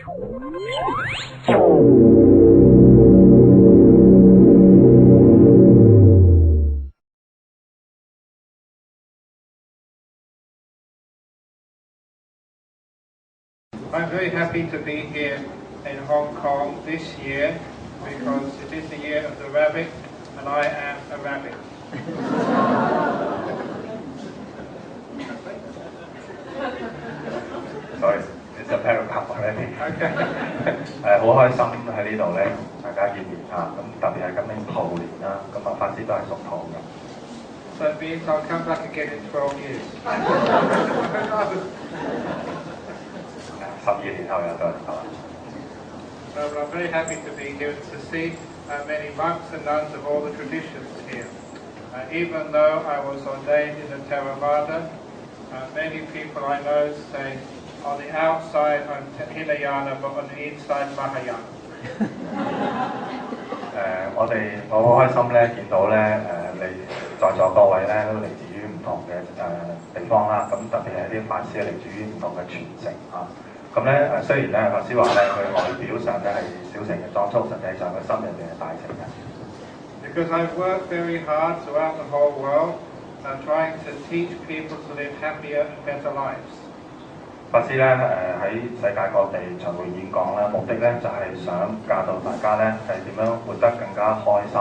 I'm very happy to be here in Hong Kong this year because it is the year of the rabbit and I am a rabbit. Sorry, it's a paragraph already. Okay. 好開心喺呢度咧，大家見面啊！咁特別係今年兔年啦，咁啊法師都係屬兔嘅。So it means I'll come back again in 12 years. 12年後又再嚟啦。So I'm very happy to be here to see many monks and nuns of all the traditions here. Even though I was ordained in the Theravada, many people I know say on the outside I'm Hinayana, but on the inside Mahayana. 我好開心咧，見到咧你在座各位咧都嚟自於唔同嘅地方啦，咁特別係啲法師嚟自於唔同嘅傳承啊。咁咧雖然咧法師話咧佢外表上咧係小乘嘅裝束，實際上佢心入邊係大乘嘅。Because I've worked very hard throughout the whole world, trying to teach people to live happier and better lives. 法師咧喺世界各地巡迴演講咧，目的咧就係想教導大家咧係點樣活得更加開心。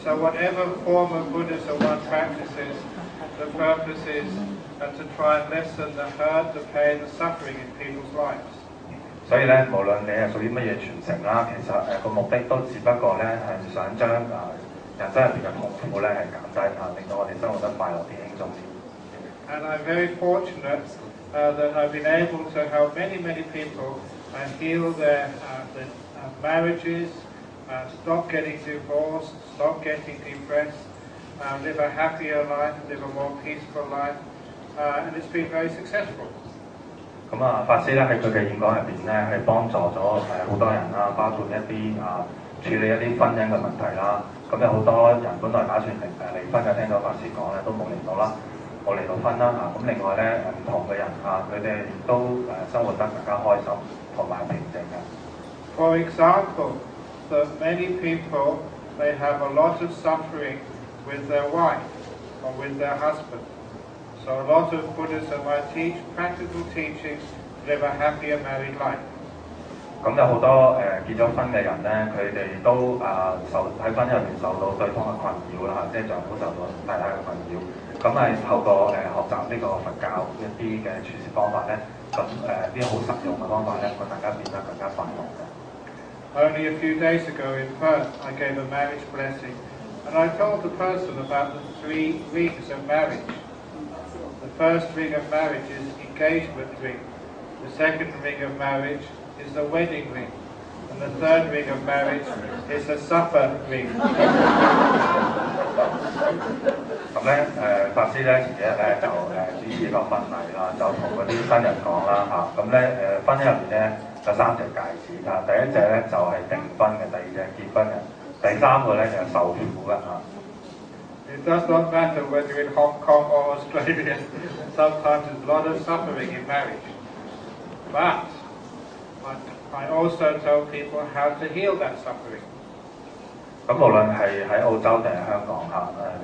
So whatever form of Buddhism one practices, the purpose is to try and lessen the hurt, the pain, the suffering in people's lives. 所以咧，無論你係屬於乜嘢傳承啦，其實個目的都只不過咧係想將人生入邊嘅痛苦咧係減低令到我哋生活得快樂啲、輕鬆啲。And I'm very fortunate that I've been able to help many people heal their marriages, stop getting divorced, stop getting depressed, live a happier life, live a more peaceful life, and it's been very successful. 咁法師咧喺佢嘅演講入邊咧係幫助咗好多人啦，包括一啲處理一啲婚姻嘅問題啦。咁有好多人本來打算離婚嘅，聽到法師講咧都冇離到啦。冇離到婚啦咁另外咧唔同嘅人佢哋亦都生活得更加開心同埋平靜嘅。For example, that many people they have a lot of suffering with their wife or with their husband. So a lot of Buddhism I teach practical teachings to live a happier married life. 咁有好多結咗婚嘅人咧，佢哋都喺婚姻入邊受到對方嘅困擾啦，即係丈夫受到太太嘅困擾。咁係透過學習呢個佛教一啲嘅處事方法咧，咁啲好實用嘅方法咧，令大家變得更加快樂嘅。Only a few days ago in Perth, I gave a marriage blessing, and I told the person about the 3 rings of marriage. The first ring of marriage is engagement ring. The second ring of marriage is the wedding ring. And the third ring of marriage is the supper ring. 咁咧法師咧前幾日咧就主持一個婚禮啦，就同嗰啲新人講啦咁咧婚姻入邊咧有3隻戒指第一隻咧就係訂婚嘅，第二隻結婚嘅，第3個咧就係受苦嘅It does not matter whether you're in Hong Kong or Australia. Sometimes there's a lot of suffering in marriage. But I also tell people how to heal that suffering. 咁無論係喺澳洲定係香港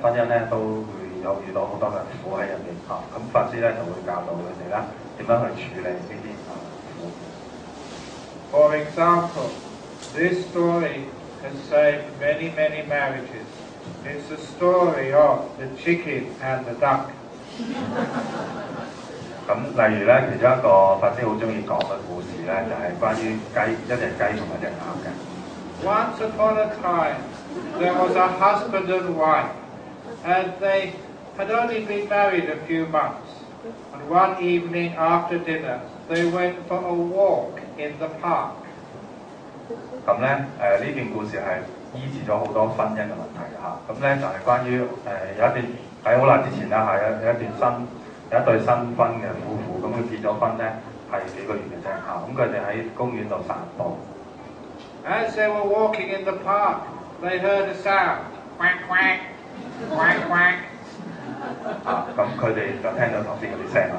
婚姻咧都會有遇到好多嘅苦喺入邊咁法師咧就會教導佢哋啦點樣去處理呢啲苦。For example, this story has saved many marriages. It's the story of the chicken and the duck. 咁例如咧，其中一個法師好中意講嘅故事咧，就係關於一隻雞同一隻鴨嘅。Once upon a time, there was a husband and wife, and they had only been married a few months. And one evening after dinner, they went for a walk in the park. 咁咧呢段故事係醫治咗好多婚姻嘅問題咁咧就係關於有一段喺好耐之前啦有一對新婚嘅夫婦，咁佢結咗婚咧係幾個月嘅啫咁佢哋喺公園度散步。As they were walking in the park, they heard a sound, quack quack, quack quack. 咁佢哋就聽到頭先嗰啲聲啦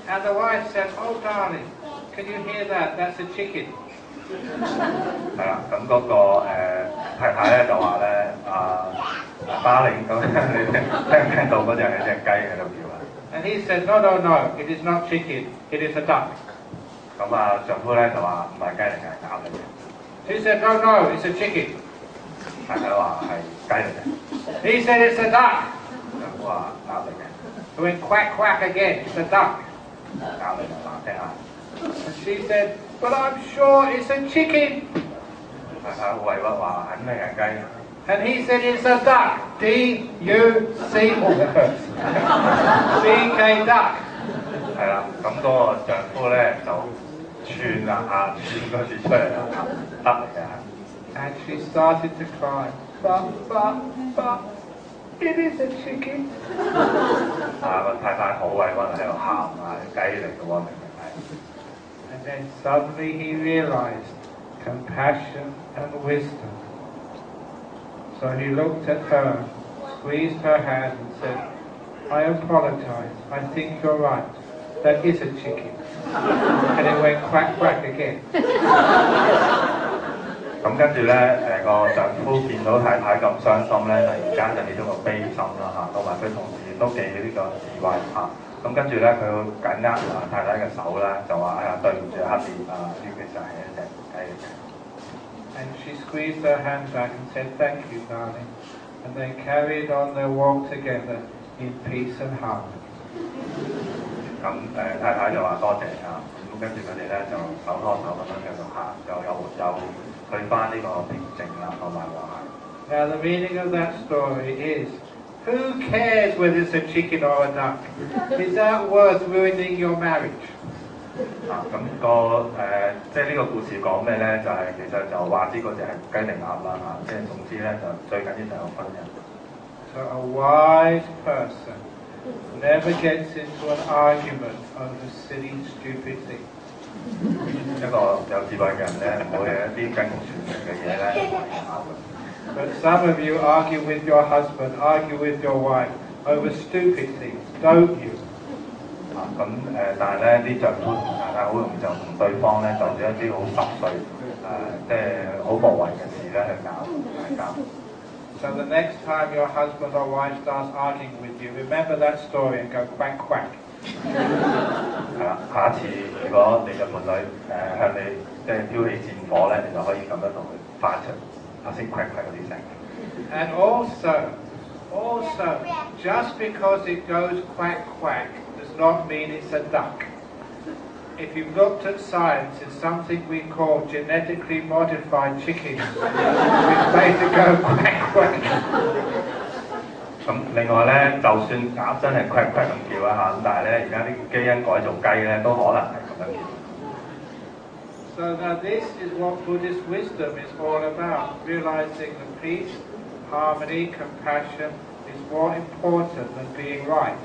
And the wife said, "Oh, darling, can you hear that? That's a chicken." 係啦，咁嗰個太太咧就話咧darling，咁你聽唔聽到嗰隻係隻雞喺度叫啊？ And he said, "No, no, no, it is not chicken, it is a duck." 咁丈夫咧就話唔係雞嚟嘅，係鴨嚟嘅。She said, "No, no, it's a chicken." 太太話係雞嚟嘅。He said, "It's a duck." 丈夫話鴨嚟嘅。He went quack, quack again, "It's a duck." 鴨嚟嘅，嗱聽下。And she said, "But I'm sure it's a chicken." 太太好委屈話肯定係雞。And he said, "It's a duck, D-U-C, C-K duck." 係啦，咁嗰個丈夫咧就串啦串嗰字出嚟啦，得嚟嘅。And she started to cry, but, it is a chicken. 個太太好委屈喺度喊雞嚟嘅喎，明明係。And then suddenly he realized compassion and wisdom. So he looked at her, squeezed her hand and said, "I apologize. I think you're right. That is a chicken." And it went quack, quack again. 咁跟住咧，個丈夫見到太太咁傷心咧，突然間就起咗個悲心啦同埋佢同時都記呢個智慧咁跟住咧，佢緊握太太嘅手啦，就話：哎呀，對唔住呢其實係一隻雞嚟嘅。And she squeezed her hand back and said, "Thank you, darling." And they carried on their walk together in peace and harmony. 咁太太就話多謝咁跟住佢哋咧就手拖手咁樣繼續行，又去翻呢個平靜同埋和諧。Now the meaning of that story is, who cares whether it's a chicken or a duck? Is that worth ruining your marriage? 咁即係呢個故事講咩咧？就係其實就話知嗰隻係雞定鴨啦即係總之咧就最緊要就有婚姻。So a wise person never gets into an argument over silly, stupid things. 一個有智慧嘅人咧，唔好有一啲跟傳承嘅嘢咧拗嘅。But some of you argue with your husband, argue with your wife over stupid things, don't you? 但係咧啲丈夫同太太好容易就同對方咧就住一啲好濕碎即係好無謂嘅事咧去大交。So the next time your husband or wife starts arguing with you, remember that story and go quack quack. 係啦，下一次如果你嘅伴侶向你即係挑起戰火咧，你就可以咁樣同佢發出頭先 quack quack 嗰啲聲。And also, just because it goes quack quack does not mean it's a duck. If you've looked at science, it's something we call genetically modified chickens, which made to go quack quack. 咁另外咧，就算鴨真係 quack quack 咁叫咁但係咧而家啲基因改造雞咧都可能係咁樣叫。So now this is what Buddhist wisdom is all about, realizing that peace, harmony, compassion is more important than being right.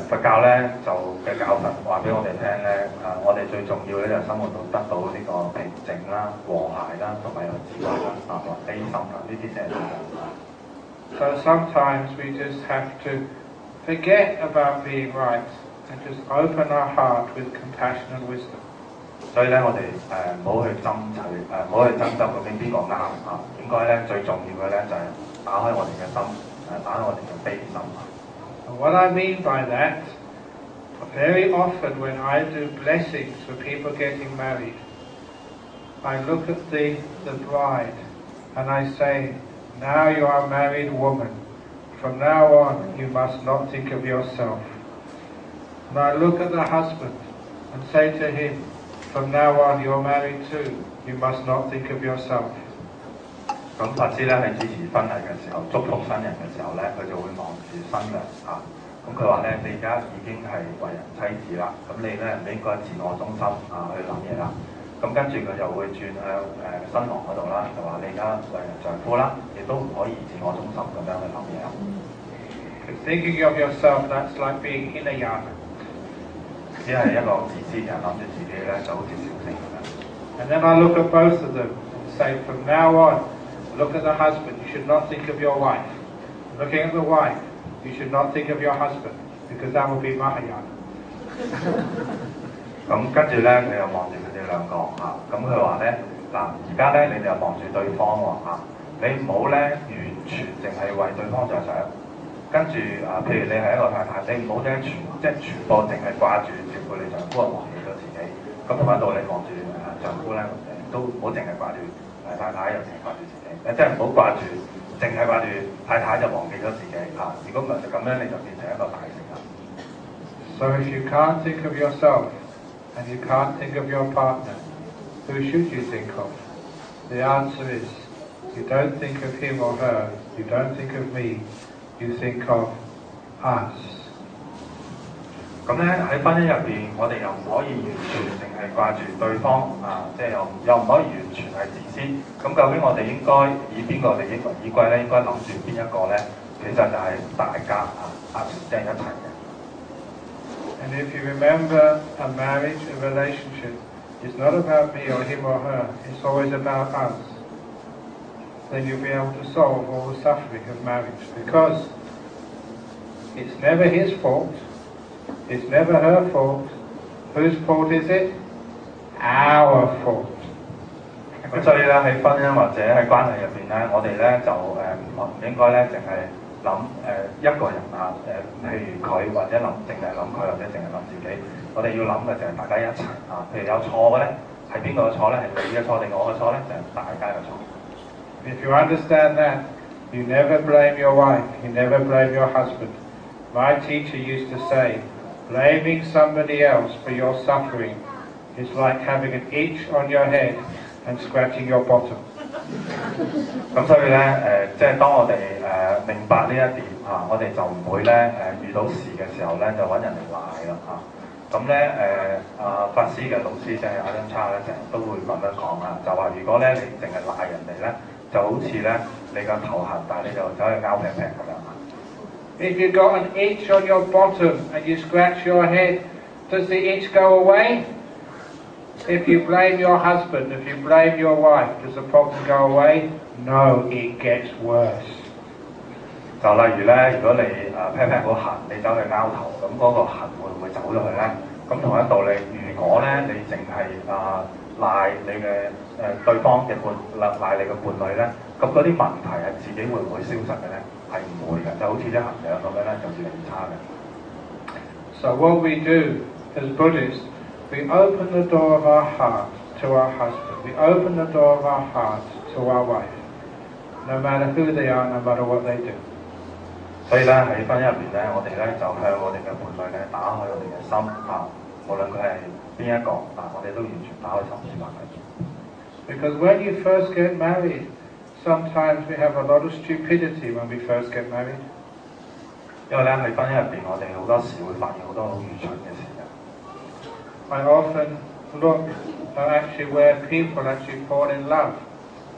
佛教咧就嘅教訓話俾我哋聽咧，我哋最重要咧就生活到得到呢個平靜啦、和諧啦，同埋有智慧啦，同悲心呢啲就係重要。So sometimes we just have to forget about being right and just open our heart with compassion and wisdom. 所以咧，我哋唔好去爭取，唔好去爭執究竟邊個啱應該咧最重要嘅咧就係打開我哋嘅心，打開我哋嘅悲心。And what I mean by that, very often when I do blessings for people getting married, I look at the bride and I say, "Now you are a married woman. From now on, you must not think of yourself." And I look at the husband and say to him, "From now on, you're married too. You must not think of yourself." 咁法師咧喺支持婚禮嘅時候，祝福新人嘅時候咧，佢就會望住新娘咁佢話咧：你而家已經係為人妻子啦，咁你咧唔應該自我中心去諗嘢啦。咁跟住佢就會轉向新郎嗰度啦，就話你而家為人丈夫啦，亦都唔可以自我中心咁樣去諗嘢啦。Because thinking of yourself, that's like being Hinayana. 只係一個自私嘅人諗住自己咧，就好似小聖咁樣。And then I look at both of them and say, from now on, look at the husband, you should not think of your wife. Looking at the wife, you should not think of your husband, because that will be Mahayana. 咁跟住咧，佢又望住佢哋兩個嚇，咁佢話咧嗱，而家咧你哋又望住對方喎嚇，你唔好咧完全淨係為對方着想，跟住譬如你係一個太太，你唔好咧全部淨係掛住照顧你丈夫，忘記咗自己。咁同埋到你望住丈夫咧，都唔好淨係掛住太太，又淨係掛住自己，即係唔好掛住淨係掛住太太就忘記咗自己嚇。如果唔係就咁樣，你就變成一個大成人。So if you can't think of yourself and you can't think of your partner, who should you think of? The answer is, you don't think of him or her, you don't think of me, you think of us. 咁咧喺婚姻入邊，我哋又唔可以完全淨係掛住對方即係又唔可以完全係自私。咁究竟我哋應該以邊個利益為依歸咧？應該諗住邊一個咧？其實就係大家即係一齊嘅。And if you remember a marriage, a relationship, it's not about me or him or her, it's always about us. Then you'll be able to solve all the suffering of marriage, because it's never his fault, it's never her fault. Whose fault is it? Our fault. 咁所以咧喺婚姻或者喺關係入邊咧，我哋咧就唔應該咧淨係諗一個人譬如佢或者淨係諗佢或者淨係諗自己，我哋要諗嘅就係大家一齊譬如有錯嘅咧，係邊個嘅錯咧？係你嘅錯定我嘅錯咧？就係大家嘅錯。If you understand that, you never blame your wife, you never blame your husband. My teacher used to say, blaming somebody else for your suffering is like having an itch on your head and scratching your bottom. 咁所以咧即係當我哋明白呢一點我哋就唔會咧遇到事嘅時候咧就揾人嚟賴啦咁咧法師嘅老師即係Ajahn Brahm咧成日都會咁樣講就話如果咧你淨係賴人哋咧，就好似咧你個頭痕，但係你就走去拗劈劈咁樣If you got an itch on your bottom and you scratch your head, does the itch go away? If you blame your husband, if you blame your wife, does the problem go away? No, it gets worse. 就例如咧，如果你劈劈好痕，你走去拗頭，咁嗰個痕會唔會走咗去咧？咁同一道理，如果咧你淨係賴你嘅對方嘅賴你嘅伴侶咧，咁嗰啲問題係自己會唔會消失嘅咧？係唔會嘅，就好似啲痕癢咁樣咧，就越嚟越差嘅。So what we do as Buddhists, we open the door of our heart to our husband. We open the door of our heart to our wife. No matter who they are, no matter what they do. 所以咧喺婚姻入邊咧，我哋咧就向我哋嘅伴侶咧打開我哋嘅心無論佢係邊一個我哋都完全打開心扉埋佢。Because when you first get married, sometimes we have a lot of stupidity when we first get married. 因為咧喺婚姻入邊，我哋好多時會發現好多好愚蠢嘅事嘅。I often look actually where people actually fall in love.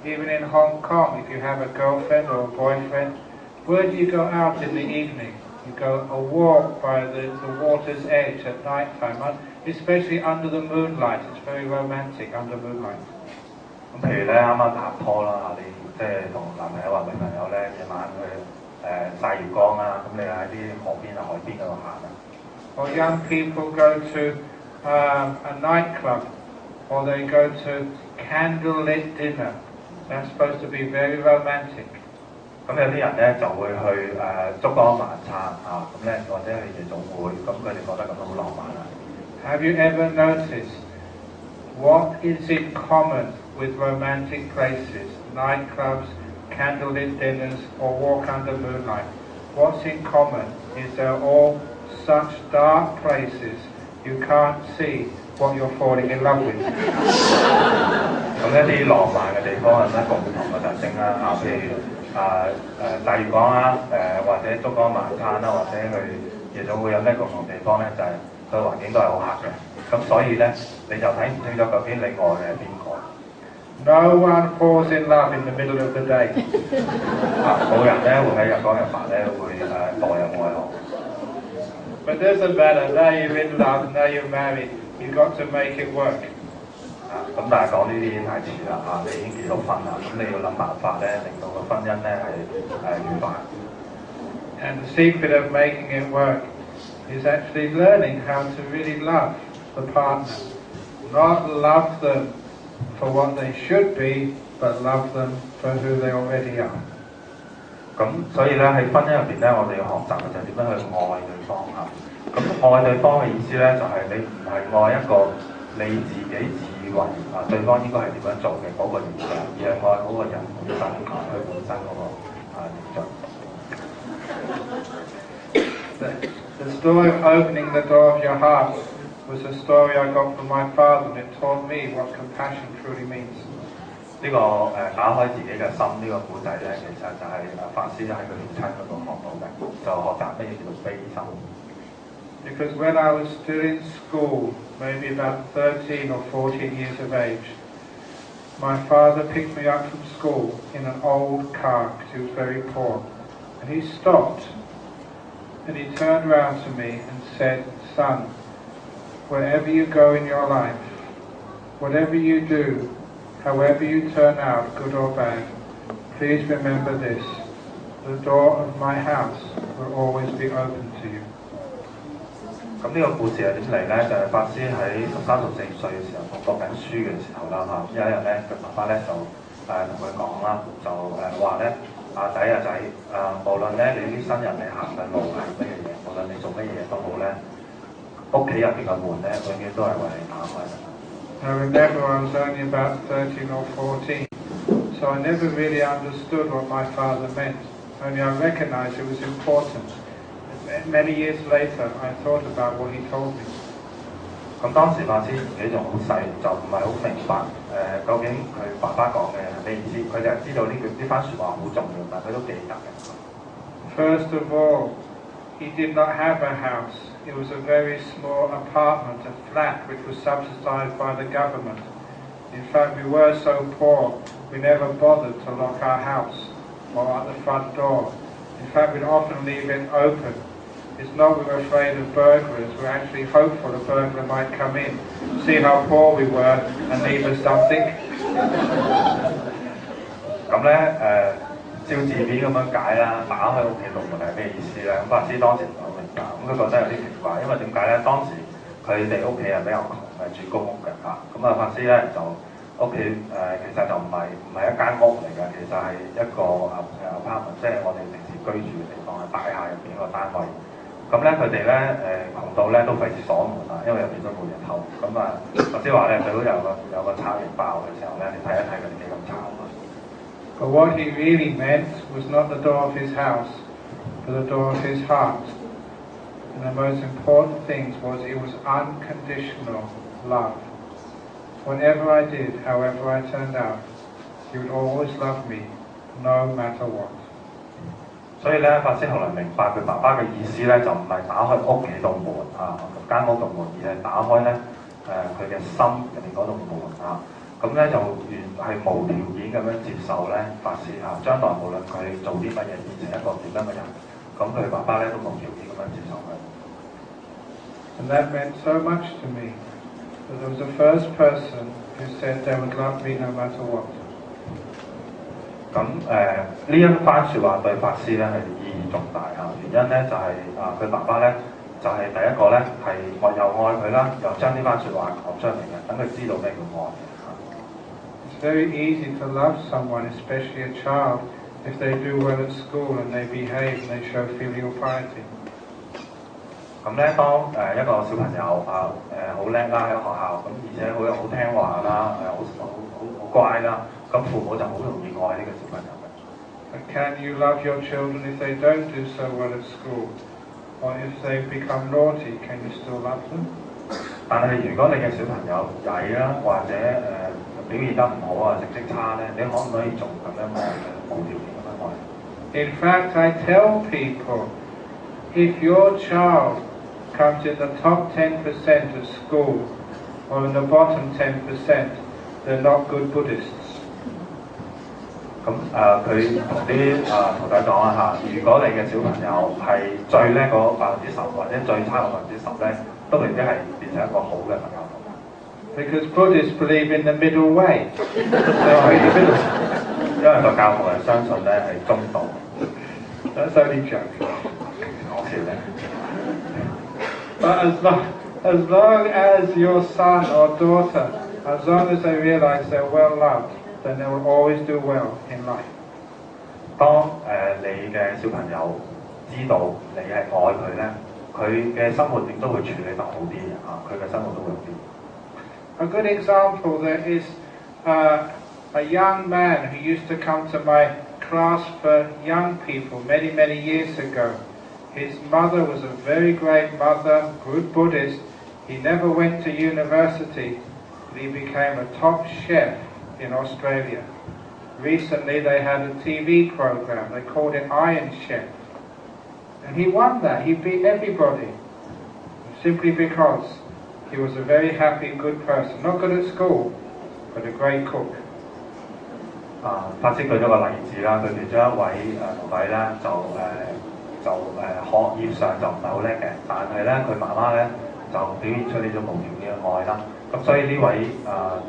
Even in Hong Kong, if you have a girlfriend or a boyfriend, where do you go out in the evening? You go a walk by the water's edge at night time, especially under the moonlight. It's very romantic under moonlight. 咁譬如咧啱啱拍拖啦你即係同男朋友或女朋友咧夜晚去曬月光咁你喺啲河邊海邊嗰度行Or young people go to a nightclub, or they go to candlelit dinner. That's supposed to be very romantic. 咁有啲人咧就會去燭光晚餐咁咧或者去夜總會，咁佢哋覺得咁樣好浪漫Have you ever noticed what is in common with romantic places, nightclubs, candlelit dinners, or walk under moonlight? What's in common is they're all such dark places you can't see what you're falling in love with. 咁一啲浪漫嘅地方有咩共同嘅特徵譬如曬月光或者燭光晚餐或者去夜總會有咩共同地方咧？就係佢環境都係好黑嘅，咁所以咧你就睇唔清楚究竟你愛嘅係邊個。No one falls in love in the middle of the day. 冇人咧會喺日光日白咧會墮入愛河。But it doesn't matter. Now you're in love. Now you're married. You've got to make it work. 咁但係講呢啲已經太遲啦你已經結咗婚啦，咁你要諗辦法咧，令到個婚姻咧係愉快。And the secret of making it work is actually learning how to really love the partner. Not love them for what they should be, but love them for who they already are. 咁所以咧喺婚姻入邊咧，我哋要學習嘅就係點樣去愛對方嚇。咁愛對方嘅意思咧，就係你唔係愛一個你自己自以為對方應該係點樣做嘅嗰個形象，而係愛嗰個人本身佢本身嗰個形象。The story of opening the door of your heart was a story I got from my father, and it taught me what compassion truly means. 呢個打開自己嘅心呢個古仔咧，其實就係法師喺佢父親嗰度學到嘅，就學習咩叫做悲心。Because when I was still in school, maybe about 13 or 14 years of age, my father picked me up from school in an old car because he was very poor. And he stopped and he turned around to me and said, "Son, wherever you go in your life, whatever you do, however you turn out, good or bad, please remember this. The door of my house will always be open to you." 咁呢個故事係點嚟咧？就係法師喺13、14歲嘅時候讀緊書嘅時候啦嚇，有一日咧，佢爸爸咧就同佢講啦，就話咧阿仔阿仔無論咧你啲新人嚟行嘅路係乜嘢嘢，無論你做乜嘢都好咧，屋企入邊嘅門咧永遠都係為你打開嘅。I remember I was only about 13 or 14, so I never really understood what my father meant. Only I recognized it was important. Many years later, I thought about what he told me. 咁當時法師自己仲好細，就唔係好明白究竟佢爸爸講嘅係咩意思。佢就係知道呢番説話好重要，但佢都記得嘅。First of all, he did not have a house. It was a very small apartment, a flat which was subsidized by the government. In fact, we were so poor, we never bothered to lock our house or at the front door. In fact, we'd often leave it open. It's not we were afraid of burglars, we were actually hopeful a burglar might come in, see how poor we were and leave us something. 咁咧照字面咁樣解啦，打開屋企道門係咩意思咧？咁法師當時唔係好明白，咁佢覺得有啲奇怪，因為點解咧？當時佢哋屋企係比較窮嘅，住公屋嘅嚇。咁法師咧就屋企其實就唔係一間屋嚟嘅，其實係一個apartment， 即係我哋平時居住嘅地方，係大廈入邊一個單位。咁咧佢哋咧窮到咧都費事鎖門啦，因為入邊都冇人偷。咁法師話咧，最好有個賊嚟爆嘅時候咧，你睇一睇佢哋幾咁慘啊！ But what he really meant was not the door of his house, but the door of his heart. And the most important thing was it was unconditional love. Whatever I did, however I turned out, he would always love me, no matter what. 所以咧，法師後來明白佢爸爸嘅意思咧，就唔係打開屋企道門間屋道門，而係打開咧佢嘅心入面嗰道門啊。咁咧就係無條件咁樣接受咧法師將來無論佢做啲乜嘢，變成一個點樣嘅人，咁佢爸爸咧都無條件咁樣接受佢。And that meant so much to me. That there was the first person who said they would love me no matter what. 咁呢一番説話對法師咧係意義重大原因咧就係佢爸爸咧就係第一個咧係我又愛佢啦，又將呢番説話講出嚟嘅，等佢知道咩叫愛。It's very easy to love someone, especially a child, if they do well at school and they behave and they show filial piety. 咁咧，當一個小朋友好叻啦喺學校，咁而且好聽話啦，好乖啦，咁父母就好容易愛呢個小朋友嘅。But can you love your children if they don't do so well at school, or if they become naughty? Can you still love them? 但係如果你嘅小朋友曳啦，或者表現得唔好成績差咧，你可唔可以仲咁樣愛佢，無條件咁樣愛？ In fact, I tell people, if your child comes in the top 10% at school or in the bottom 10%, they're not good Buddhists. 咁佢同啲徒弟講如果你嘅小朋友係最叻嗰10%或者最差嗰10%咧，都未必係變成一個好嘅朋友。Because Buddhists believe in the middle way. 因為佛教徒係相信咧係中道。That's only joking. 講笑咧。But as long as your son or daughter, as long as they realize they're well loved, then they will always do well in life. 當你嘅小朋友知道你係愛佢咧，佢嘅生活亦都會處理得好啲佢嘅生活都會好啲。A good example, there is a young man who used to come to my class for young people many, many years ago. His mother was a very great mother, good Buddhist. He never went to university, but he became a top chef in Australia. Recently they had a TV program, they called it Iron Chef. And he won that, he beat everybody, simply because he was a very happy, good person. Not good at school, but a great cook. 法師舉咗個例子啦，佢其中一位徒弟咧學業上就唔係好叻嘅，但係咧佢媽媽咧就表現出呢種無條件嘅愛啦。咁所以呢位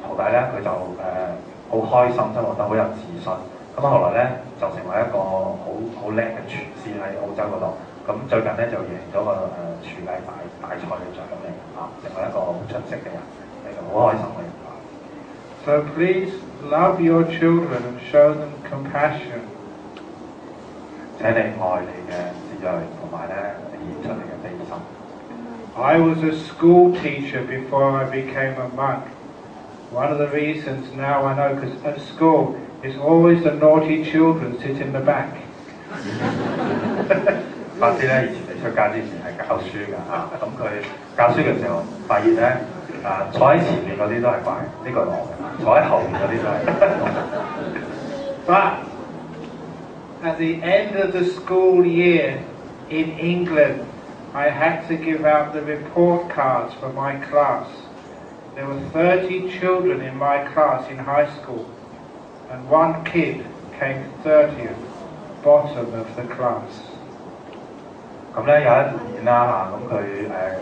徒弟咧佢就好開心，生活得好有自信。咁後來咧就成為一個好叻嘅廚師喺澳洲嗰度。咁最近咧就贏咗個廚藝大賽嘅獎嚟成為一個好出色嘅人，係個好開心嘅人。So please love your children and show them compassion. 請你愛你嘅子女，同埋咧顯出你嘅悲心。I was a school teacher before I became a monk. One of the reasons now I know, because at school it's always the naughty children sit in the back. 法師咧以前未出家之前係教書㗎咁佢教書嘅時候發現咧坐喺前面嗰啲都係怪，呢個係我嘅，坐喺後面嗰啲都係。But at the end of the school year in England, I had to give out the report cards for my class. There were 30 children in my class in high school, and one kid came 30th, bottom of the class. 咁咧有一年啦咁佢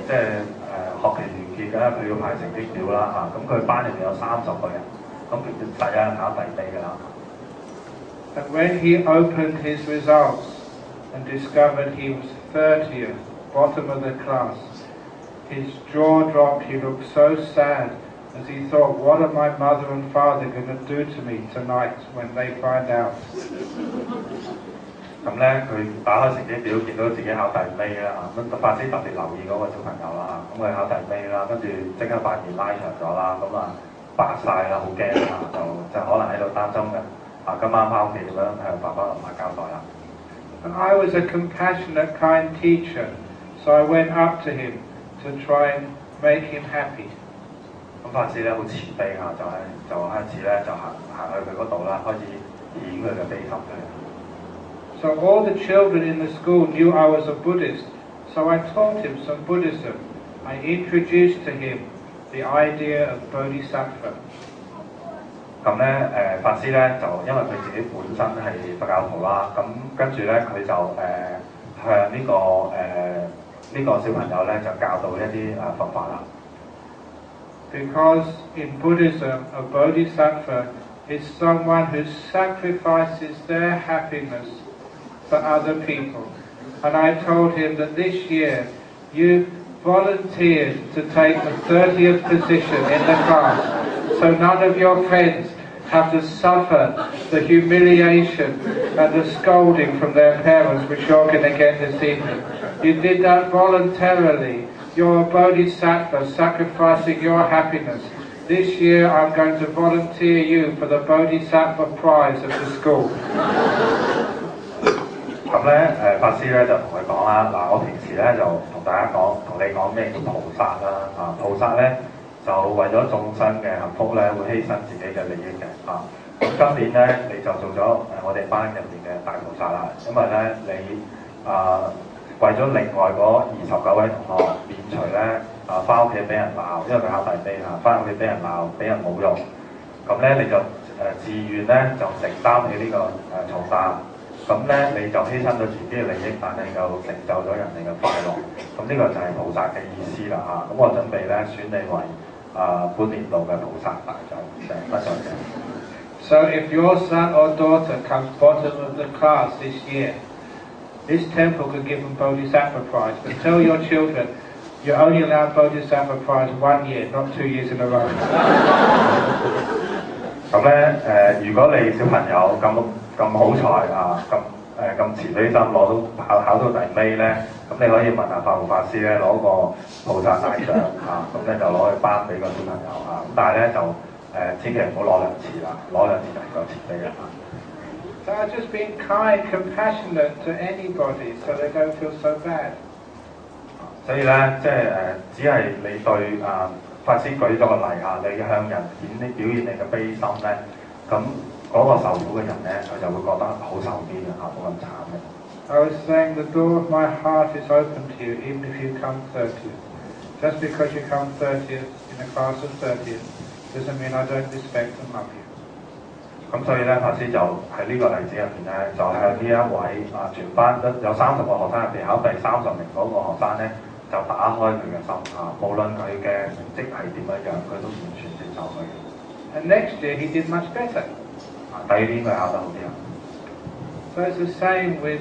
即係學期完結嘅，佢要派成績表啦咁佢班入面有30個人，咁其實第一考第尾㗎啦。And when he opened his results and discovered he was 30th, bottom of the class, his jaw dropped. He looked so sad as he thought, what are my mother and father going to do to me tonight when they find out? 咁咧佢打開成績表，見到自己考第尾啦咁法師特別留意嗰個小朋友啦咁佢考第尾啦，跟住即刻塊面拉長咗啦，咁白晒啦，好驚就可能喺度擔心嘅今晚翻屋企咁樣向爸爸媽媽交代啦。And I was a compassionate, kind teacher, so I went up to him to try and make him happy. 咁法師咧好慈悲就開始咧就行去佢嗰度啦，開始演佢嘅悲心出嚟。So all the children in the school knew I was a Buddhist, so I taught him some Buddhism. I introduced to him the idea of bodhisattva. 咁咧法師咧就因為佢自己本身係佛教徒啦，咁跟住咧佢就向呢個小朋友咧就教導一啲佛法啦。Because in Buddhism, a bodhisattva is someone who sacrifices their happiness for other people. And I told him that this year you volunteered to take the 30th position in the class, so none of your friends have to suffer the humiliation and the scolding from their parents which you're going to get this evening. You did that voluntarily. You're a bodhisattva sacrificing your happiness. This year I'm going to volunteer you for the bodhisattva prize of the school. 咁咧法師咧就同佢講啦，我平時咧就同大家同你講咩叫菩薩啦菩薩咧就為咗眾生嘅幸福咧會犧牲自己嘅利益嘅咁今年咧你就做咗我哋班入面嘅大菩薩啦，因為咧你為咗另外嗰29位同學免除咧翻屋企俾人鬧，因為佢考第尾翻屋企俾人鬧俾人侮辱，咁咧你就自願咧就承擔起呢個重擔。咁咧你就犧牲咗自己嘅利益，但係就成就咗人哋嘅快樂。咁呢個就係菩薩嘅意思啦咁我準備咧選你為本年度嘅菩薩大獎，不上獎。So if your son or daughter comes bottom of the class this year, this temple could give them Bodhisattva prize. But tell your children, You're only allowed Bodhisattva prize 1 year, not 2 years in a row. 咁咧如果你小朋友咁好彩啊，咁慈悲心攞到考到第尾咧，咁你可以問下法護法師咧攞個菩薩大獎啊，咁咧就攞去頒俾個小朋友啊，咁但係咧就千祈唔好攞2次啦，攞2次就唔夠慈悲嘅。So just being kind, compassionate to anybody, so they don't feel so bad. 所以咧，即係只係你對法師舉咗個例啊，你向人表現你嘅悲心咧，咁嗰個受苦嘅人咧，佢就會覺得好受啲嘅嚇，冇咁慘嘅。I was saying the door of my heart is open to you, even if you come 30th. Just because you come 30th in a class of 30th, doesn't mean I don't respect and love you. 咁所以咧，法師就喺呢個例子入邊咧，就向呢一位全班有30個學生入邊考第30名嗰個學生咧，就打開佢嘅心啊，無論佢嘅成績係點樣，佢都完全接受佢。And next year he did much better. 第二年佢考得好啲啊。So it's the same with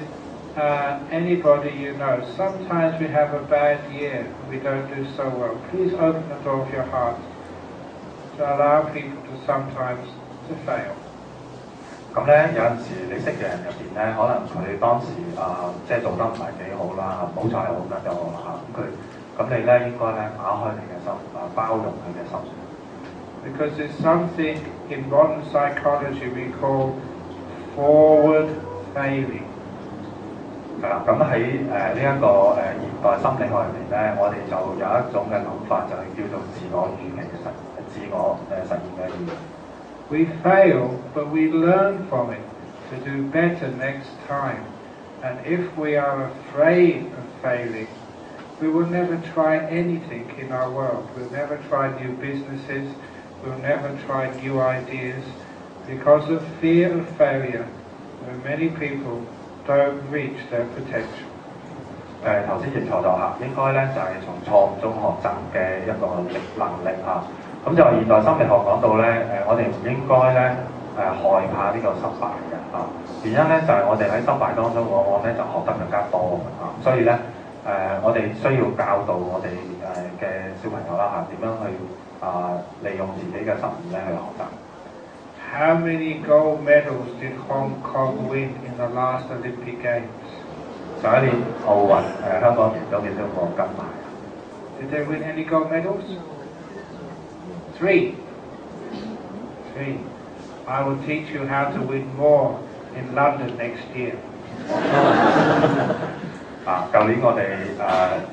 anybody you know. Sometimes we have a bad year, we don't do so well. Please open the door of your heart to allow people to sometimes to fail. 咁咧有陣時你識嘅人入邊咧，可能佢當時即係做得唔係幾好啦，唔好彩好得就好啦咁你咧應該咧打開你嘅心包容佢嘅心。Because there's something in modern psychology we call forward failing. 係啦，咁喺呢一個現代心理學入邊咧，我哋就有一種嘅諗法，就係叫做自我預期自我實現嘅預期。We fail, but we learn from it to do better next time. And if we are afraid of failing, we will never try anything in our world. We'll never try new businesses. We'll never try new ideas. Because of fear of failure, many people don't reach their potential. 頭先譯錯咗嚇，應該咧就係從錯誤中學習嘅一個能力嚇。咁就現代心理學講到咧，我哋唔應該咧害怕呢個失敗嘅嚇。原因咧就係我哋喺失敗當中，往往咧就學得更加多嚇。所以咧我哋需要教導我哋嘅小朋友啦嚇，點樣去利用自己嘅心意咧去學習。How many gold medals did Hong Kong win in the last Olympic Games? 上一年奧運香港贏咗幾多個金牌 Did they win any gold medals? Three. I will teach you how to win more in London next year. 舊年我哋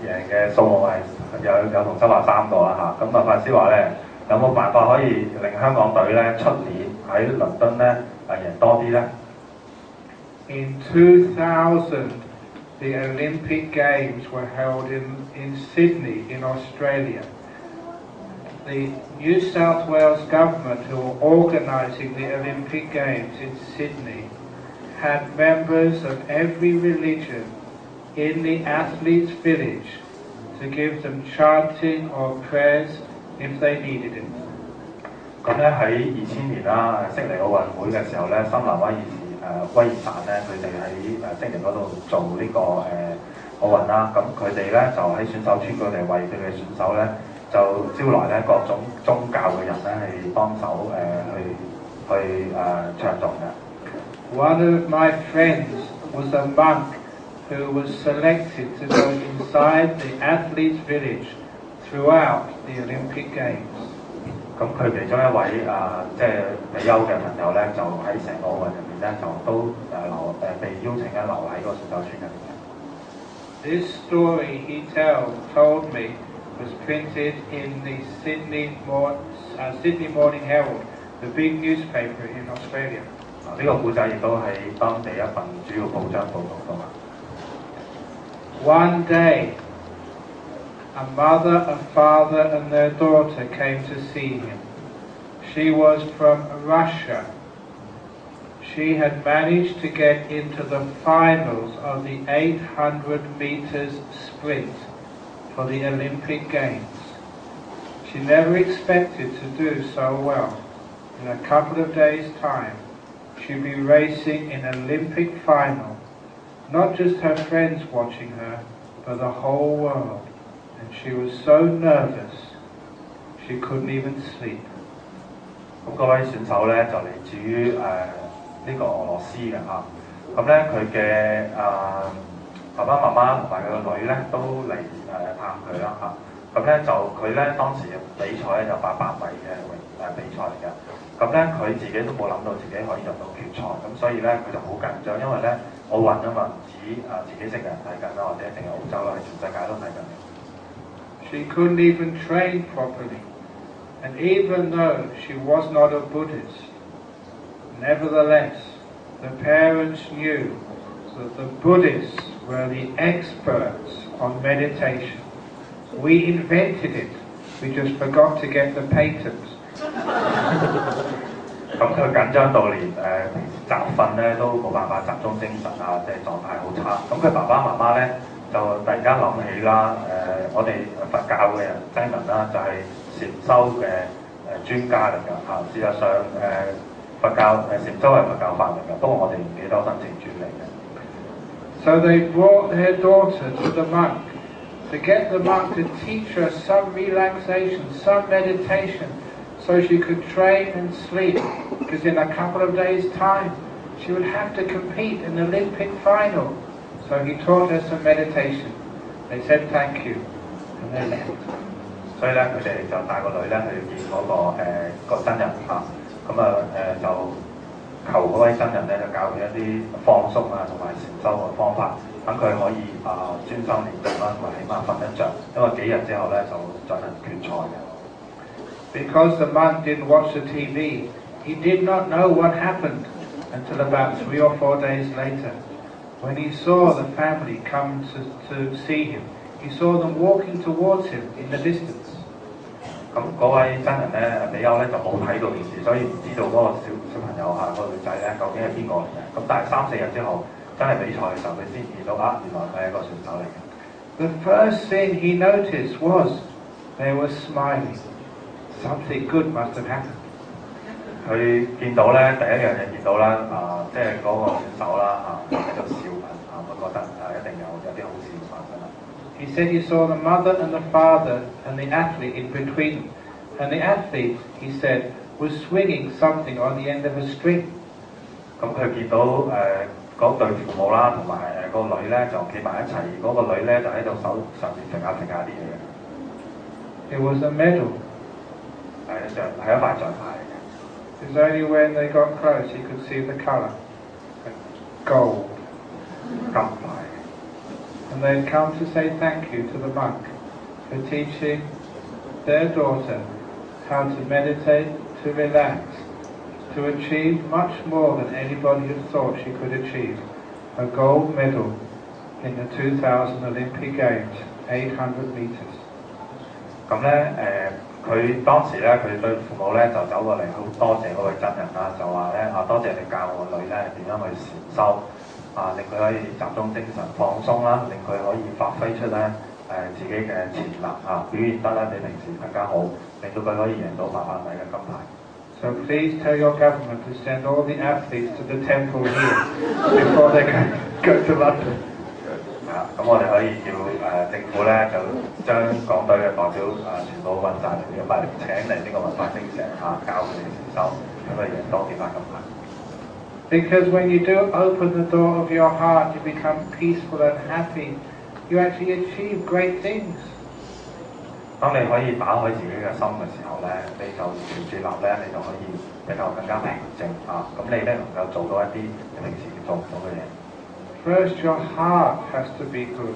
贏嘅數目係有同周話3個啦嚇，咁法師話咧有冇辦法可以令香港隊咧出年喺倫敦咧贏多啲咧 ？In 2000, the Olympic Games were held in Sydney, in Australia. The New South Wales government, who were organising the Olympic Games in Sydney, had members of every religion in the athletes' village to give them chanting or prayers if they needed it. 咁咧喺2000年啦，悉尼奧運會嘅時候咧，森林威爾省咧，佢哋喺悉尼嗰度做呢個奧運啦。咁佢哋咧就喺選手村嗰度為佢哋選手咧就招來咧各種宗教嘅人咧係幫手去唱頌嘅。One of my friends was a monk who was selected to go inside the athletes' village throughout the Olympic Games. 咁佢其中一位即係比丘嘅朋友咧，就喺成個奧運入面咧，就都被邀請咧留喺個選手村入面。This story he told me was printed in the Sydney Morning Herald, the big newspaper in Australia. 呢個故仔亦都喺當地一份主要報章報導到啦。One day, a mother, a father and their daughter came to see him. She was from Russia. She had managed to get into the finals of the 800 meters sprint for the Olympic Games. She never expected to do so well. In a couple of days' time, she'd be racing in an Olympic final. Not just her friends watching her, but the whole world. and she was so nervous she couldn't even sleep. 咁嗰位選手咧就嚟自於呢個俄羅斯嘅嚇，咁咧佢嘅爸爸媽媽同埋佢個女咧都嚟探佢啦嚇，咁咧就佢咧當時嘅比賽咧就800米嘅比賽嚟嘅，咁咧佢自己都冇諗到自己可以入到決賽，咁所以咧佢就好緊張，因為咧奧運啊嘛，唔止自己識嘅人睇緊啦，或者淨係澳洲啦，係全世界都睇緊。She couldn't even train properly, and even though she was not a Buddhist, nevertheless, the parents knew that the Buddhists were the experts on meditation. We invented it, we just forgot to get the patent. 咁佢緊張到連平時集訓咧都冇辦法集中精神啊，即係狀態好差。咁佢爸爸媽媽咧就突然間諗起啦，我哋佛教嘅人僧人啦，就係禪修嘅專家嚟㗎嚇。事實上佛教禪修係佛教法嚟㗎，不過我哋唔記得申請專利嘅。So they brought their daughter to the monk to get the monk to teach her some relaxation, some meditation, so she could train and sleep, because in a couple of days' time she would have to compete in the Olympic final. So he taught her some meditation. They said thank you, and they left. 所以咧，佢哋就帶個女咧去見嗰個真人嚇，咁就求嗰位真人咧就教佢一啲放鬆啊同埋禪修嘅方法，等佢可以專心練習啦，同埋起碼瞓得着，因為幾日之後咧就進行決賽嘅。Because the monk didn't watch the TV, he did not know what happened until about 3 or 4 days later, when he saw the family come to see him. He saw them walking towards him in the distance. 咁嗰位真人咧比較咧就冇睇到電視，所以唔知道嗰個小朋友嗰個女仔咧究竟係邊個嚟嘅。咁但係3、4日之後真係比賽嘅時候，佢先見到原來佢係一個選手嚟嘅。The first thing he noticed was they were smiling. Something good must have happened. 佢見到咧第一樣嘢見到啦，即係嗰個選手啦喺度笑緊我覺得一定有啲好事發生啦。He said he saw the mother and the father and the athlete in between, and the athlete, he said, was swinging something on the end of a string. 咁佢見到嗰對父母啦，同埋個女咧就企埋一齊，嗰個女咧就喺度手上面揈下啲嘢嘅。It was a medal. 係一塊獎牌嚟嘅。It's only when they got close he could see the colour. Gold. 金牌。And they'd come to say thank you to the monk for teaching their daughter how to meditate, to relax, to achieve much more than anybody had thought she could achieve. A gold medal in the 2000 Olympic Games, 800 meters. 咁咧佢當時咧，佢對父母咧就走過嚟，好多謝嗰位真人啦，就話咧多謝你教我個女咧點樣去禪修令佢可以集中精神放鬆啦，令佢可以發揮出咧自己嘅潛能表現得咧比平時更加好，令到佢可以贏到800米嘅金牌。So please tell your government to send all the athletes to the temple here before they go to London. 咁我哋可以叫政府咧就將港隊嘅代表全部運晒嚟，唔係請嚟呢個文化精舍教佢哋禪修，咁佢贏多幾塊金牌。Because when you do open the door of your heart, you become peaceful and happy. You actually achieve great things. 當你可以打開自己嘅心嘅時候咧，你就全接納咧，你就可以比較更加平靜咁你咧能夠做到一啲你平時做唔到嘅嘢。First, your heart has to be good.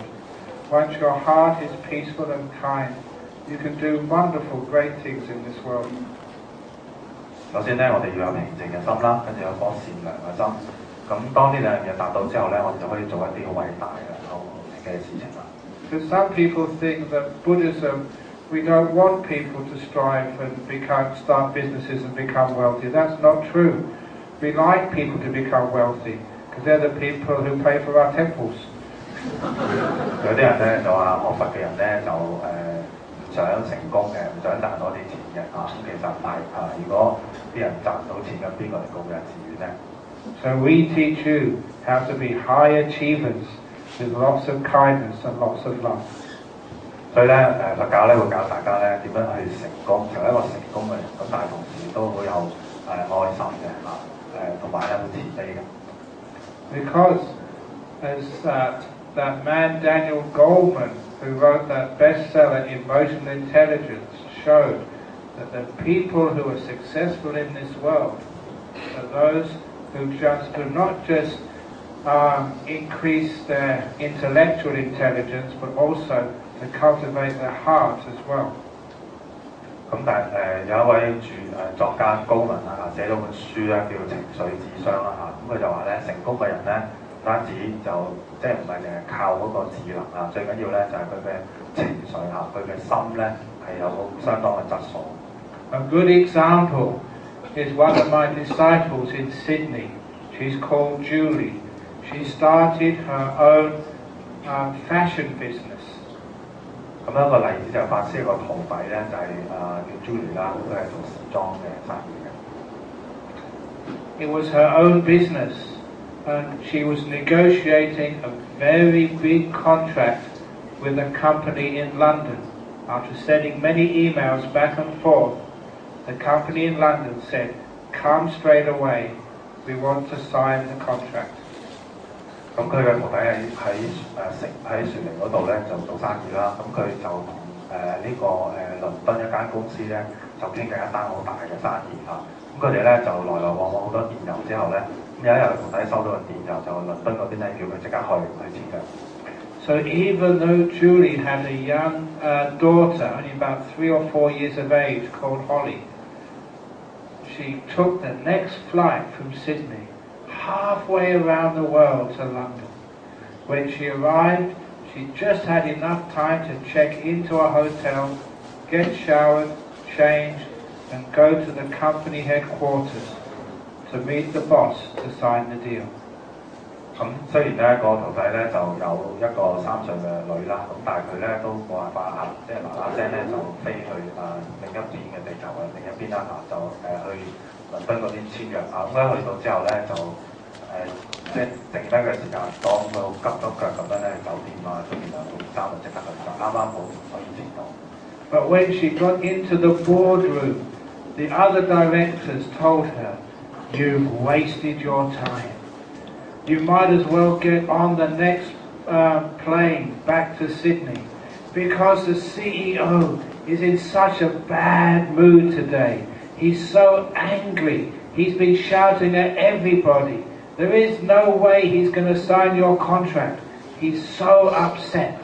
Once your heart is peaceful and kind, you can do wonderful, great things in this world. 首先咧，我哋要有平靜嘅心啦，跟住有顆善良嘅心。咁當呢兩樣嘢達到之後咧，我哋就可以做一啲好偉大嘅事情啦。Because some people think that Buddhism, we don't want people to strive and start businesses and become wealthy. That's not true. We like people to become wealthy. They're the people who pay for our temples. 有啲人咧就話學佛嘅人咧就想成功嘅，唔想賺多啲錢嘅咁其實唔係如果啲人賺到錢咁，邊個嚟供養寺院咧 ？So we teach you how to be high achievers with lots of kindness and lots of love. 所以咧佛教咧會教大家咧點樣去成功，成為一個成功嘅人，咁但係同時都好有愛心嘅同埋咧好慈悲嘅。Because as that man Daniel Goleman, who wrote that bestseller Emotional Intelligence, showed that the people who are successful in this world are those who do not just increase their intellectual intelligence, but also to cultivate their heart as well. 咁但係有一位作家高文寫咗本書咧，叫《情緒智商》啦咁佢就話咧，成功嘅人咧唔單止就即係唔係淨係靠嗰個智能最緊要咧就係佢嘅情緒佢嘅心咧係有個相當嘅質素。A good example is one of my disciples in Sydney. She's called Julie. She started her own fashion business. 咁一個例子就係法師個徒弟咧，就係叫 Julie 啦，佢係做時裝嘅生意嘅。It was her own business, and she was negotiating a very big contract with a company in London. After sending many emails back and forth, the company in London said, "Come straight away. We want to sign the contract." 咁佢嘅徒弟喺雪梨嗰度咧就做生意啦，咁佢就同呢個倫敦一間公司咧就傾緊一單好大嘅生意咁佢哋咧就來來往往好多電郵之後咧，咁有一日徒弟收到個電郵就倫敦嗰邊咧叫佢即刻去簽嘅。So even though Julie had a young daughter, only about 3 or 4 years of age, called Holly, she took the next flight from Sydney halfway around the world to London. When she arrived, she just had enough time to check into a hotel, get showered, changed, and go to the company headquarters to meet the boss to sign the deal. 咁雖然咧個徒弟咧就有一個3歲嘅女啦，咁但係佢咧都冇辦法即係嗱聲咧就飛去另一邊嘅地球另一邊啦就去倫敦嗰邊簽約咁咧去到之後咧就即係剩低嘅時間，當佢好急急腳咁樣咧酒店出面有套衫就即刻去就啱啱好可以簽到。But when she got into the boardroom, the other directors told her, "You've wasted your time. You might as well get on the next plane back to Sydney, because the CEO is in such a bad mood today. He's so angry. He's been shouting at everybody. There is no way he's going to sign your contract. He's so upset."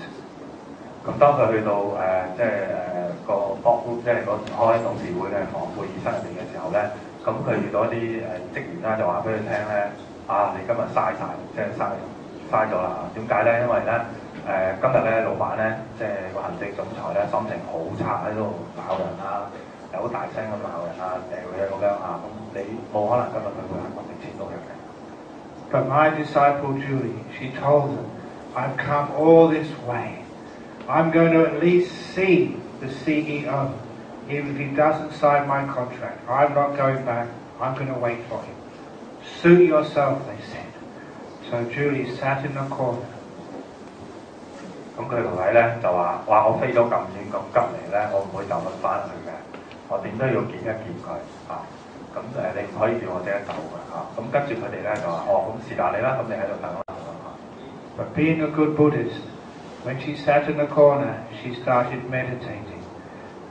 咁當佢去到即係個 board 即係個開董事會嘅房會議室入邊嘅時候咧，咁佢遇到一啲職員啦，就話俾佢聽咧，你今日嘥晒，即係嘥咗啦。點解咧？因為咧今日咧老闆咧，即係個行政總裁咧，心情好差喺度鬧人又好大聲咁鬧人掉嘢咁樣咁你冇可能今日佢會行我哋簽到約嘅。But my disciple Julie, she told them, "I've come all this way. I'm going to at least see the CEO. Even if he doesn't sign my contract, I'm not going back. I'm going to wait for him. Suit yourself," they said. So Julie sat in the corner. 咁佢徒弟咧就話：哇！我飛咗咁遠咁急嚟咧，我唔會就咁翻去嘅，我點都要見一見佢咁你唔可以叫我即刻走嘅咁跟住佢哋咧就話：咁是但你啦，咁你喺度等啦。But being a good Buddhist, when she sat in the corner, she started meditating.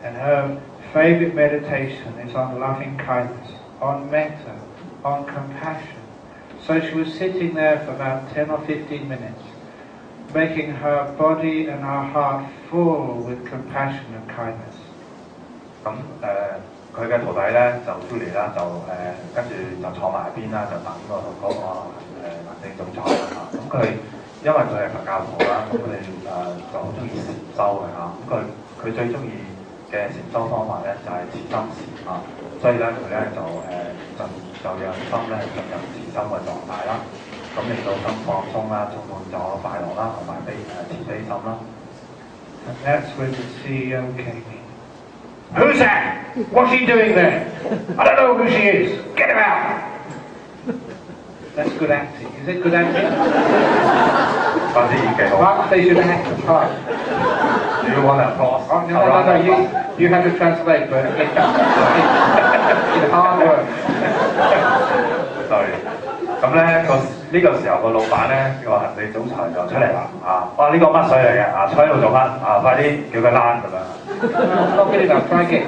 And her favorite meditation is on loving kindness, on metta, on compassion. So she was sitting there for about 10 or 15 minutes, making her body and her heart full with compassion and kindness. 咁佢嘅徒弟咧就 Julie 啦，就跟住就坐埋一邊啦，就等嗰個行政總裁咁佢因為佢係佛教徒啦，咁佢哋就好中意禪修嘅咁佢最中意嘅禪修方法咧就係慈心禪所以咧佢咧就讓心咧進入慈心嘅狀態啦，咁令到心放鬆啦，充滿咗快樂啦，同埋慈悲心啦。And that's when the CEO came in. "Who's that? What's he doing there? I don't know who she is. Get him out!" That's good acting. Is it good acting? 法師演技好。Perhaps they should act the part. Do you want applause? Oh, no, you have to translate, but in hard words. Sorry. 咁咧呢個時候個老闆咧個行李總裁就出嚟啦哇呢個乜水嚟嘅坐喺度做乜快啲叫佢躝咁樣。Not good enough, try again.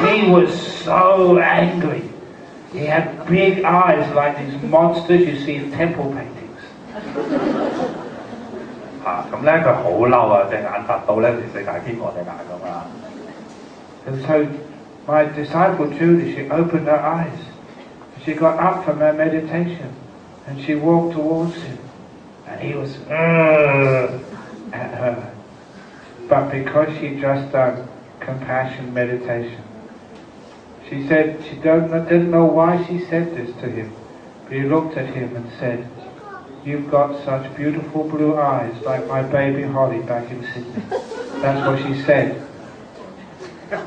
He was so angry. He had big eyes like these monsters you see in temple paintings. 咁咧佢好嬲隻眼發到咧四大天王隻眼咁And so my disciple Julie, she opened her eyes. She got up from her meditation and she walked towards him. And he was at her. But because she just done compassion meditation, she said she didn't know why she said this to him. But he looked at him and said, "You've got such beautiful blue eyes like my baby Holly back in Sydney." That's what she said. 咁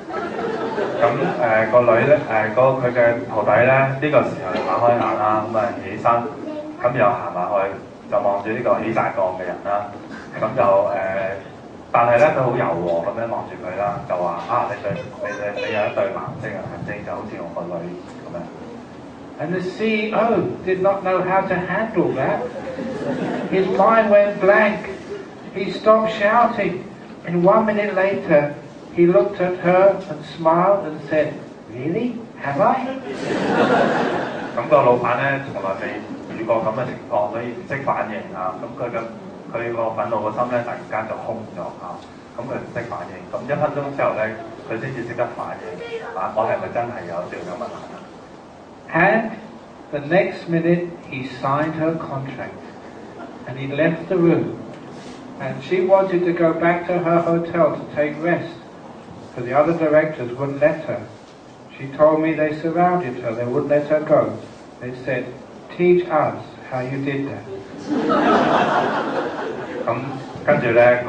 個女咧佢嘅徒弟咧呢個時候就打開眼啦，咁起身，咁又行埋去就望住呢個起晒槓嘅人啦，咁就但係咧佢好柔和咁樣望住佢啦，就話你有一對藍色嘅眼睛就好似我個女咁樣。And the CEO did not know how to handle that. His mind went blank. He stopped shouting, and 1 minute later he looked at her and smiled and said, "Really? Have I?" 咁個老闆咧從來未遇過咁嘅情況，所以唔識反應咁佢個憤怒個心咧突然間就空咗咁佢唔識反應，咁1分鐘之後咧佢先至識得反應我係咪真係有條咁嘅難And the next minute he signed her contract and he left the room. And she wanted to go back to her hotel to take rest, but the other directors wouldn't let her. She told me they surrounded her, they wouldn't let her go. They said, "Teach us how you did that." 咁跟住咧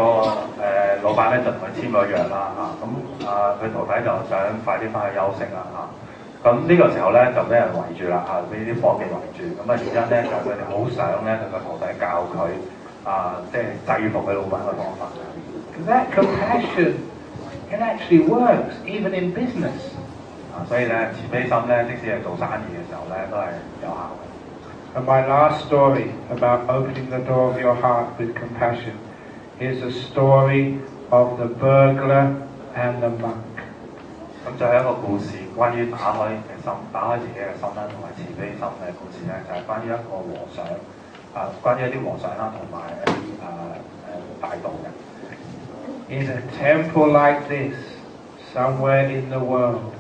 老闆咧就同佢簽咗約啦佢徒弟就想快啲翻去休息啦咁呢個時候咧就俾人圍住啦俾啲伙計圍住，咁原因咧就佢哋好想咧佢個徒弟教佢即係制服佢老闆嘅方法。That compassion, it actually works even in business. 所以咧慈悲心咧即使係做生意嘅時候咧都係有效嘅。And my last story about opening the door of your heart with compassion is a story of the burglar and the monk. 咁就係一個故事，關於打開自己嘅心啦，同埋慈悲心嘅故事咧，就係關於一個和尚關於一啲和尚啦，同埋一啲大道人。In a temple like this, somewhere in the world,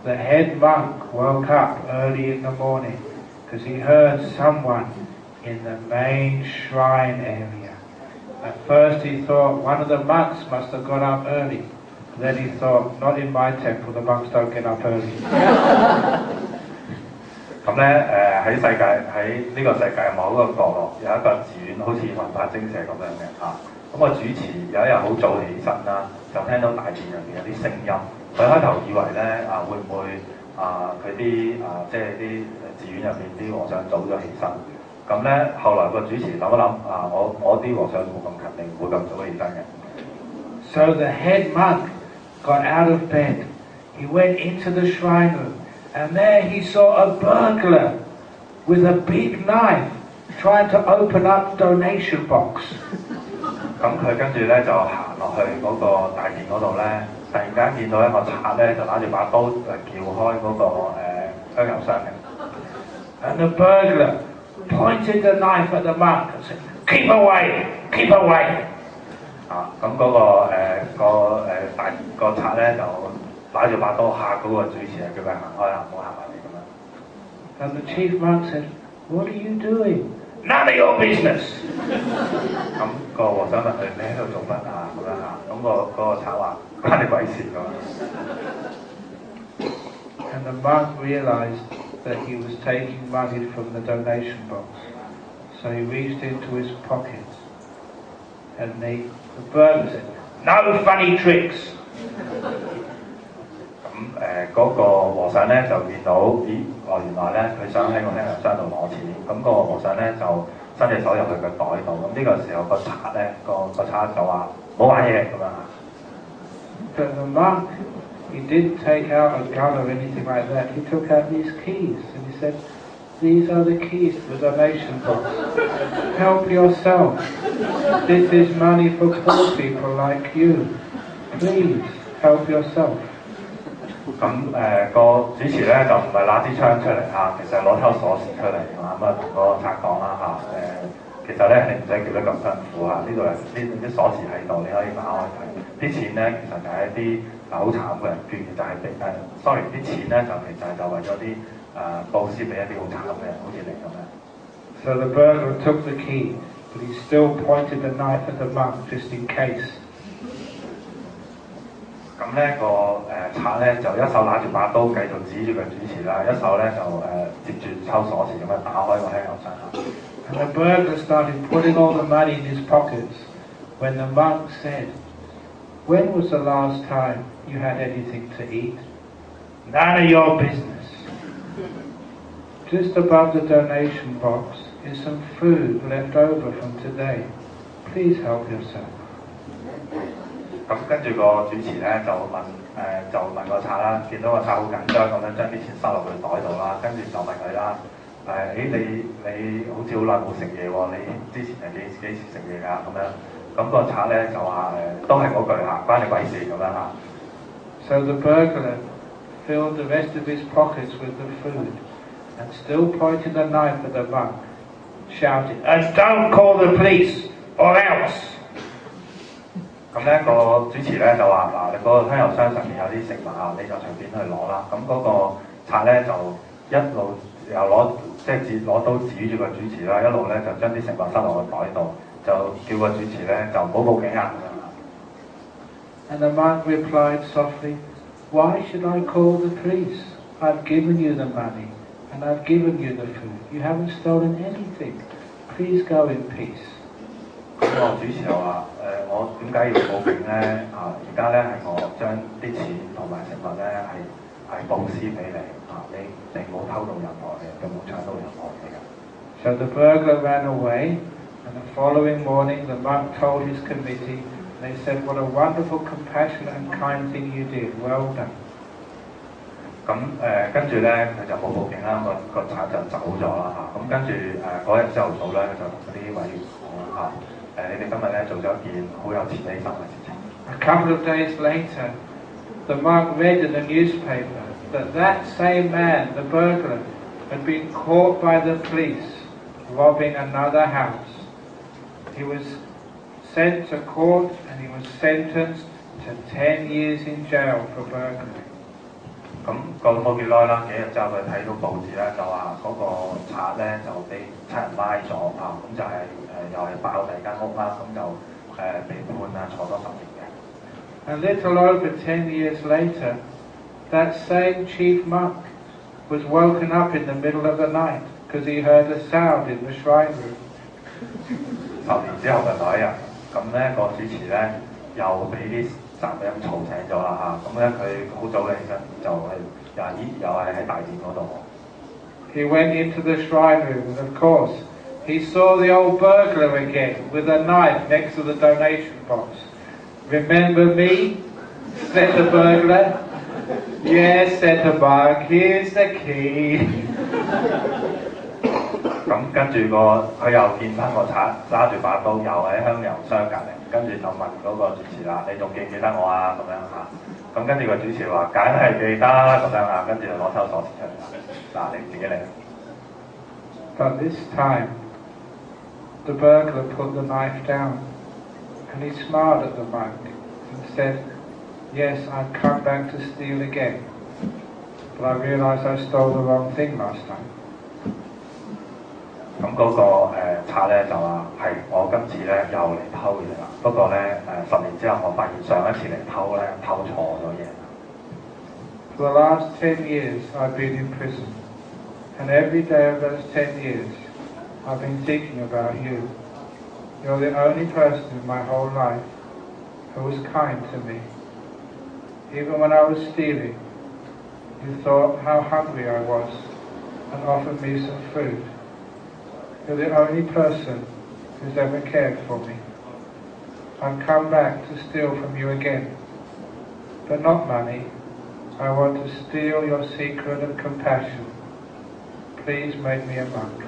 the head monk woke up early in the morning because he heard someone in the main shrine area. At first he thought one of the monks must have got up early. Then he thought, not in my temple, the monks don't get up early. 咁咧喺呢個世界某一個角落有一個寺院，好似雲髮精舍咁樣嘅咁個主持有一日好早起身啦，就聽到大殿入面有啲聲音。佢開頭以為咧會唔會佢啲即係啲寺院入面啲和尚早咗起身。咁咧後來個主持諗一諗我啲和尚冇咁勤力，唔會咁早起身嘅。So the head monk got out of bed. He went into the shrine room, and there he saw a burglar with a big knife trying to open up donation box. 咁佢跟住咧就行落去嗰個大殿嗰度咧，突然間見到一個賊咧就攞住把刀撬開嗰個香油箱嘅。And the burglar pointed the knife at the monk and said, "Keep away, keep away." 咁嗰個賊咧就攞住把刀嚇嗰個主持人，叫佢行開啦，唔好行埋嚟咁樣。And the chief monk said, "What are you doing?" "None of your business." 咁個和尚問佢：你喺度做乜咁樣咁個賊話：關你鬼事咁樣。And the monk realized that he was taking money from the donation box, so he reached into his pockets, and the burglar said, "No funny tricks." 咁嗰個和尚咧就見到，咦，原來咧佢想喺個香油箱度攞錢，咁個和尚咧就伸隻手入去個袋度，咁呢個時候個賊咧個賊就話冇玩嘢咁樣。But the monk, he didn't take out a gun or anything like that. He took out these keys and he said, "These are the keys to the donation box. Help yourself. This is money for poor people like you. Please help yourself." 咁個主持咧就唔係攞支槍出嚟嚇，其實攞抽鎖匙出嚟嚇，咁啊同個賊講啦嚇，其實咧你唔使叫得咁辛苦嚇，呢度啲鎖匙喺度，你可以打開睇。啲錢咧其實就係一啲好慘嘅人捐嘅，就係俾sorry 啲錢咧就其實就為咗啲佈施俾一啲好慘嘅人，好似你咁樣。So the burglar took the key, but he still pointed the knife at the monk just in case. 咁咧賊咧就一手拿住把刀繼續指住個主持啦，一手咧就接住抽鎖匙咁樣打開個香油箱。And the burglar started putting all the money in his pockets when the monk said, "When was the last time you had anything to eat? None of your business." Just above the donation box is some food left over from today. Please help yourself. 咁跟住個主持咧就問個賊啦，見到個賊好緊張咁樣將啲錢收落佢袋度啦，跟住就問佢啦，你好似好耐冇食嘢喎，你之前係幾時食嘢㗎咁樣？咁個賊咧就話都係嗰句嚇，關你鬼事咁樣嚇。So the burglar filled the rest of his pockets with the food and still pointed the knife at the monk, shouted, "And don't call the police, or else!" 咁咧個主持咧就話嗱，你個香油箱上面有啲食物啊，你就隨便去攞啦。咁嗰個賊咧就一路又攞刀指住個主持啦，一路咧就將啲食物塞落個袋度，就叫個主持咧就唔好報警啊咁樣。And the monk replied softly, "Why should I call the police? I've given you the money and I've given you the food. You haven't stolen anything. Please go in peace." 咁個主持又話我點解要報警咧？而家咧係我將啲錢同埋食物咧係佈施俾你你冇偷到任何嘢，你冇搶到任何嘢㗎。So the burglar ran away, and the following morning the monk told his committee. They said, "What a wonderful, compassionate and kind thing you did. Well done." 咁跟住咧佢就冇報警啦，個賊就走咗啦嚇。咁跟住嗰日朝頭早咧就同嗰啲委員講啦你哋今日咧做咗一件好有慈悲心嘅事情。A couple of days later, the monk read in the newspaper that same man, the burglar, had been caught by the police robbing another house. He was sent to court and he was sentenced to 10 years in jail for burglary. 咁過咗冇幾耐啦，幾日之後佢睇到報紙咧就話嗰個賊咧就俾七人拉咗咁就係又係爆第間屋啦，咁就被判坐咗10年嘅。A little over 10 years later, that same chief monk was woken up in the middle of the night because he heard a sound in the shrine room. 10年之後嘅嗰一日，咁咧個主持咧又俾啲雜音嘈醒咗啦咁咧佢好早起身就又係喺大殿嗰度。He went into the shrine room and of course he saw the old burglar again with a knife next to the donation box. "Remember me?" said the burglar. "Yes," said the monk. "Here's the key." 咁跟住佢又見翻個賊揸住把刀，又喺香油箱隔離，跟住就問嗰個主持啦：你仲記唔記得我啊？咁樣咁跟住個主持話：梗係記得咁樣跟住就攞抽鎖匙出嚟啦。你自己嚟。But this time, the burglar put the knife down, and he smiled at the monk and said, "Yes, I've come back to steal again, but I realised I stole the wrong thing last time." 咁嗰個賊咧就話係我今次咧又嚟偷嘢啦，不過咧10年之後我發現上一次嚟偷咧偷錯咗嘢。For the last 10 years I've been in prison, and every day of those 10 years I've been thinking about you. You're the only person in my whole life who was kind to me. Even when I was stealing, who thought how hungry I was and offered me some food. You're the only person who's ever cared for me. I've come back to steal from you again, but not money. I want to steal your secret of compassion. Please make me a monk.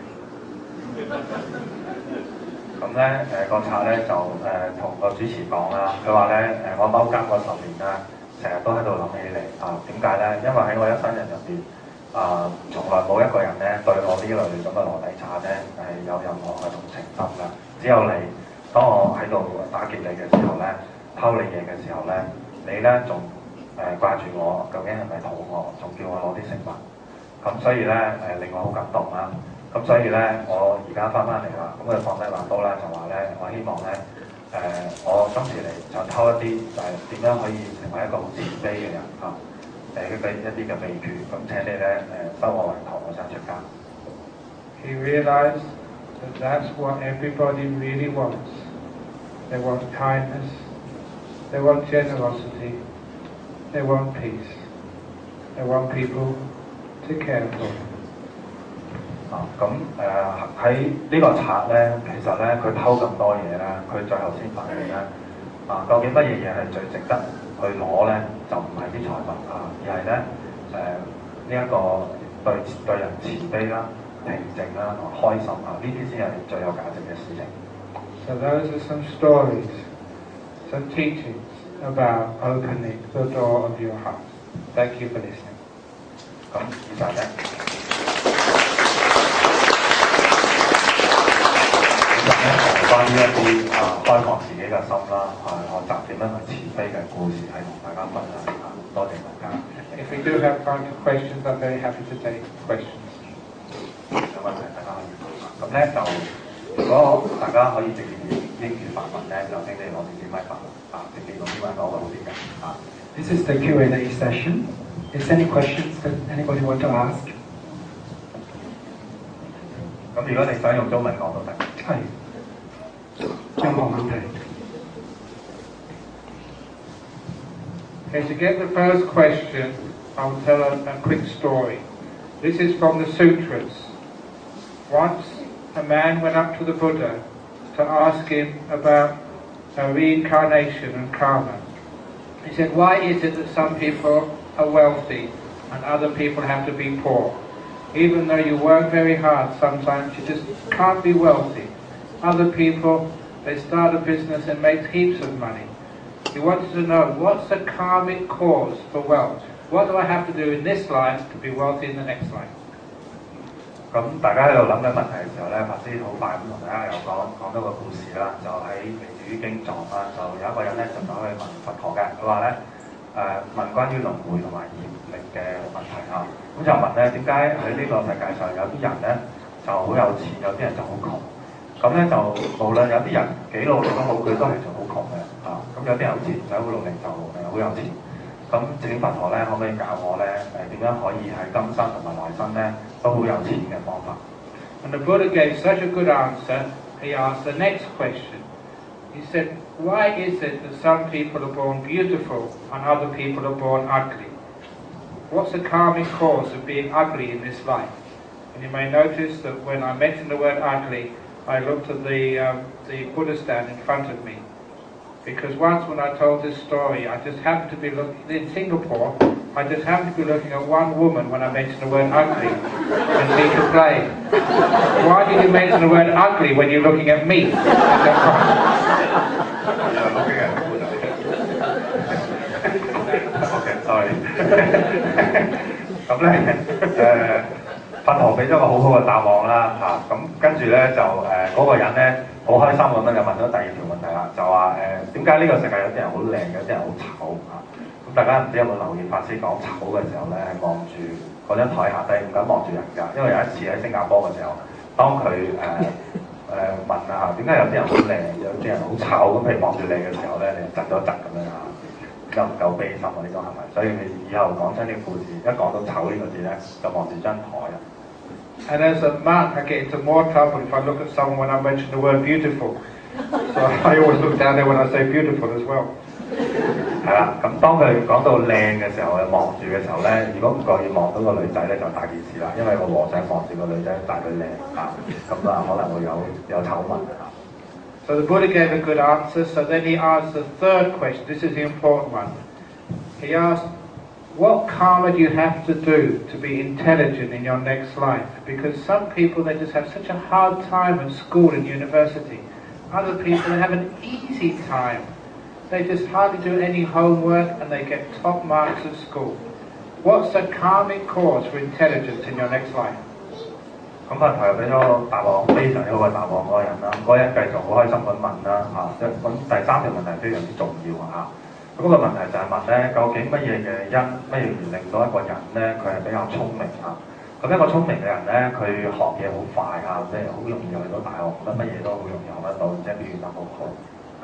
咁咧個賊咧就同個主持講啦，佢話咧我踎監嗰10年啦，成日都喺度諗起你點解咧？因為喺我一生人入邊從來冇一個人咧對我呢類咁嘅羅底賊咧係有任何嘅同情心㗎，只有你。當我喺度打劫你嘅時候咧，偷你嘢嘅時候咧，你咧仲掛住我，究竟係咪肚餓，仲叫我攞啲食物，咁所以咧令我好感動啦。咁所以咧，我而家翻嚟啦，咁佢放低把刀啦，就話咧，我希望咧，我今次嚟就偷一啲就係點樣可以成為一個好慈悲嘅人一啲嘅秘訣，咁請你咧收我為徒，我想出家。He realized that that's what everybody really wants. They want kindness, they want generosity, they want peace, they want people to care for them. 咁喺呢個賊咧，其實咧佢偷咁多嘢咧，佢最後先發現咧究竟乜嘢嘢係最值得去攞咧？就唔係啲財物而係咧呢一個對人慈悲啦、平靜啦、開心呢啲先係最有價值嘅事情。So those are some stories, some teachings about opening the door of your heart. Thank you for listening. 咁以上咧。關於一啲開放自己嘅心啦，學習點樣去慈悲嘅故事，係同大家分享下。多謝大家。If we do have time for questions, I'm very happy to take questions. 有問題大家可以問。咁咧就如果大家可以直接英語發問咧，就請你攞電子咪發問直接用英文講會好啲嘅This is the Q&A session. Is there any questions that anybody want to ask? 咁如果你想用中文講都得。係。任何問題。Okay, to get the first question, I'll tell a quick story. This is from the sutras. Once a man went up to the Buddha to ask him about reincarnation and karma. He said, why is it that some people are wealthy and other people have to be poor? Even though you work very hard, sometimes you just can't be wealthy. Other people, they start a business and make heaps of money. He wanted to know, what's the karmic cause for wealth? What do I have to do in this life to be wealthy in the next life? 咁大家喺度諗緊問題嘅時候咧，法師好快咁同大家又講到個故事啦，就喺嚟自於經藏啦，就有一個人咧就走去問佛陀嘅，佢話咧問關於輪迴同埋業力嘅問題咁就問咧點解喺呢個世界上有啲人咧就好有錢，有啲人就好窮。咁咧就無論有啲人幾努力都好，佢都係做好窮嘅咁有啲人好似唔使好努力就好有錢。咁請佛陀咧，可唔可以教我咧點樣可以喺今生同埋來生咧都好有錢嘅方法 And the Buddha gave such a good answer, he asked the next question. He said, why is it that some people are born beautiful and other people are born ugly? What's the karmic cause of being ugly in this life? And you may notice that when I mentioned the word ugly, I looked at the Buddha stand in front of me. Because once when I told this story, I just happened to be looking, in Singapore, I just happened to be looking at one woman when I mentioned the word ugly. And she complained, why did you mention the word ugly when you're looking at me? Okay, sorry. 咁咧佛陀俾咗個好好嘅答案啦咁跟住咧就嗰個人咧好開心咁樣就問咗第二條問題啦，就話點解呢個世界有啲人好靚，有啲人好醜咁大家唔知有冇留意法師講醜嘅時候咧係望住嗰張台下低，唔敢望住人㗎，因為有一次喺新加坡嘅時候，當佢問點解有啲人好靚，有啲人好醜咁，譬如望住你嘅時候咧，你就窒咗窒咁樣夠唔夠悲心呢種係咪？所以你以後講親啲故事，一講到醜呢個字咧，就望住張台And as a monk, I get into more trouble if I look at someone when I mention the word beautiful. So I always look down there when I say beautiful as well. 係啦，咁當佢講到靚嘅時候，望住嘅時候咧，如果唔覺意望到個女仔咧，就大件事啦，因為個和尚望住個女仔大佢靚啊，咁啊可能會有醜聞啊。So the Buddha gave a good answer. So then he asked the third question. This is the important one. He asked, what karma do you have to do to be intelligent in your next life? Because some people, they just have such a hard time at school and university. Other people, they have an easy time. They just hardly do any homework and they get top marks at school. What's the karmic cause for intelligence in your next life? 咁佛陀又俾咗個答案，非常之好嘅答案嗰個人啦。嗰人繼續好開心咁問啦嚇，咁第三條問題非常之重要嚇。咁個問題就係問咧，究竟乜嘢嘅因，乜嘢而令到一個人咧佢係比較聰明嚇？咁一個聰明嘅人咧，佢學嘢好快嚇，即係好容易去到大學，乜嘢都好容易學得到，而且表現得好好。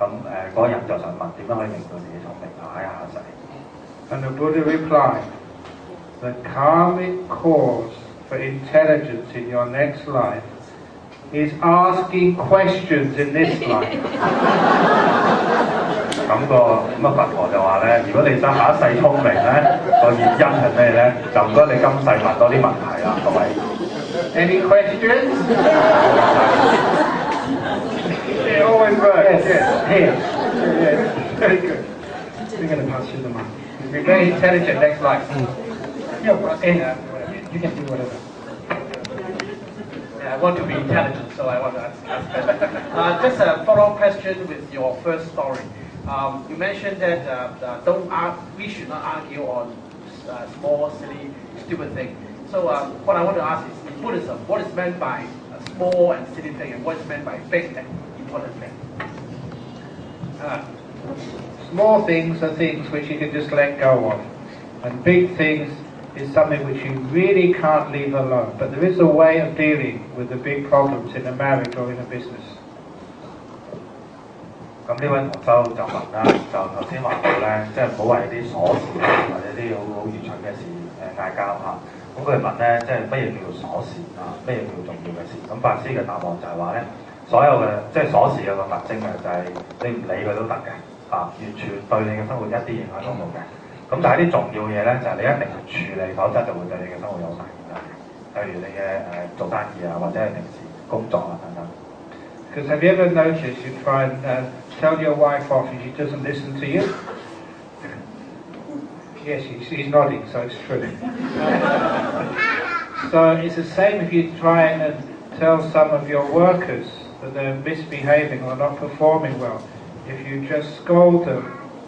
咁嗰個人就想問點樣可以令到自己聰明啊？喺下世。And the Buddha replied, the karmic cause for intelligence in your next life is asking questions in this life. 咁佛陀就話咧，如果你想下一世聰明咧，個原因係咩咧？就唔該你今世問多啲問題啦，各位。Any questions? It always works. Yes. Here. Yes. Very good. We're going to pass you the mic. You'll be very intelligent next life. Yeah, you can do whatever. I want to be intelligent, so I want to ask. Just a follow-up question with your first story. You mentioned that we should not argue on small, silly, stupid things. So what I want to ask is, in Buddhism, what is meant by a small and silly thing, and what is meant by big and important thing? Small things are things which you can just let go of, and big things is something which you really can't leave alone. But there is a way of dealing with the big problems in a marriage or in a business. 咁呢位同修就問啦，就頭先話到咧，即係唔好為啲瑣事或者啲好愚蠢嘅事嗌交嚇。咁佢問咧，即係乜嘢叫做瑣事啊？乜嘢叫重要嘅事？咁法師嘅答案就係話咧，所有嘅即係瑣事有個特徵嘅，就係你唔理佢都得嘅嚇，完全對你嘅生活一啲影響都冇嘅。咁但係啲重要嘢咧，就係你一定要處理，否則就會對你嘅生活有大影響。例如你嘅做生意啊，或者係平時工作啊等等。Because have you ever noticed you try and tell your wife off and she doesn't listen to you? Yes, she's nodding, so it's true. So it's the same if you try and tell some of your workers that they're misbehaving or not performing well. If you just scold them,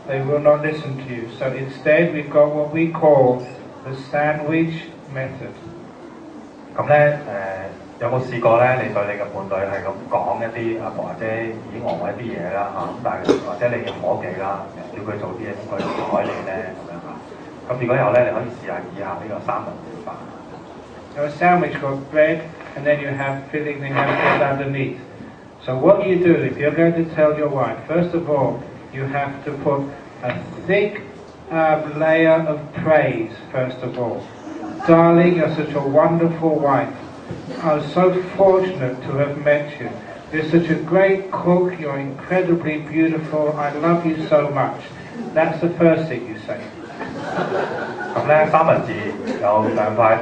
they will not listen to you. So instead we've got what we call the sandwich method. 咁咧有冇試過咧？你對你嘅伴侶係咁講一啲或者以昂一啲嘢啦嚇，咁但係或者你嘅伙計啦，叫佢做啲嘢，咁佢唔睬你咧咁樣嚇。咁如果有咧，你可以試下以下呢個三文治法。So a sandwich got bread, and then you have filling the hamburger underneath. So what you do if you're going to tell your wife, first of all, you have to put a thick layer of praise. First of all, darling, you're such a wonderful wife. I was so fortunate to have met you. You're such a great cook. You're incredibly beautiful. I love you so much. That's the first thing you say. 咁咧三文治有兩塊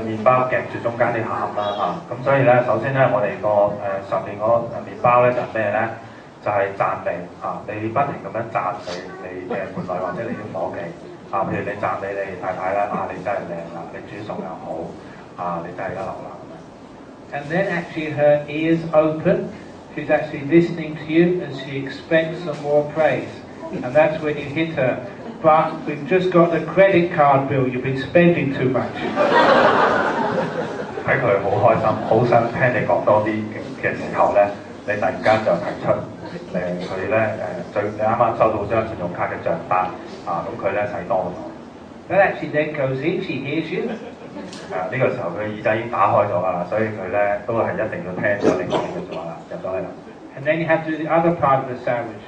麵包夾住中間啲餡啦嚇，咁所以咧首先咧我哋個上面嗰麵包咧就係咩咧？就係讚美啊！你不停咁樣讚美你嘅伴侶或者你啲伙計啊，譬如你讚美你太太啦，啊你真係靚啦，你煮餸又好啊，你真係一流啦。And then actually her ears open, she's actually listening to you and she expects some more praise. And that's when you hit her. But we've just got the credit card bill, you've been spending too much. 喺佢好開心，好想聽你講多啲嘅時候咧，你突然間就提出佢咧你啱啱收到張信用卡嘅帳單啊，咁佢咧使多咗。That actually then goes in, she hears you. 呢個時候佢耳仔已經打開咗㗎啦，所以佢咧都係一定要聽咗你講嘅説話啦，入咗嚟啦。And then you have to do the other part of the sandwich.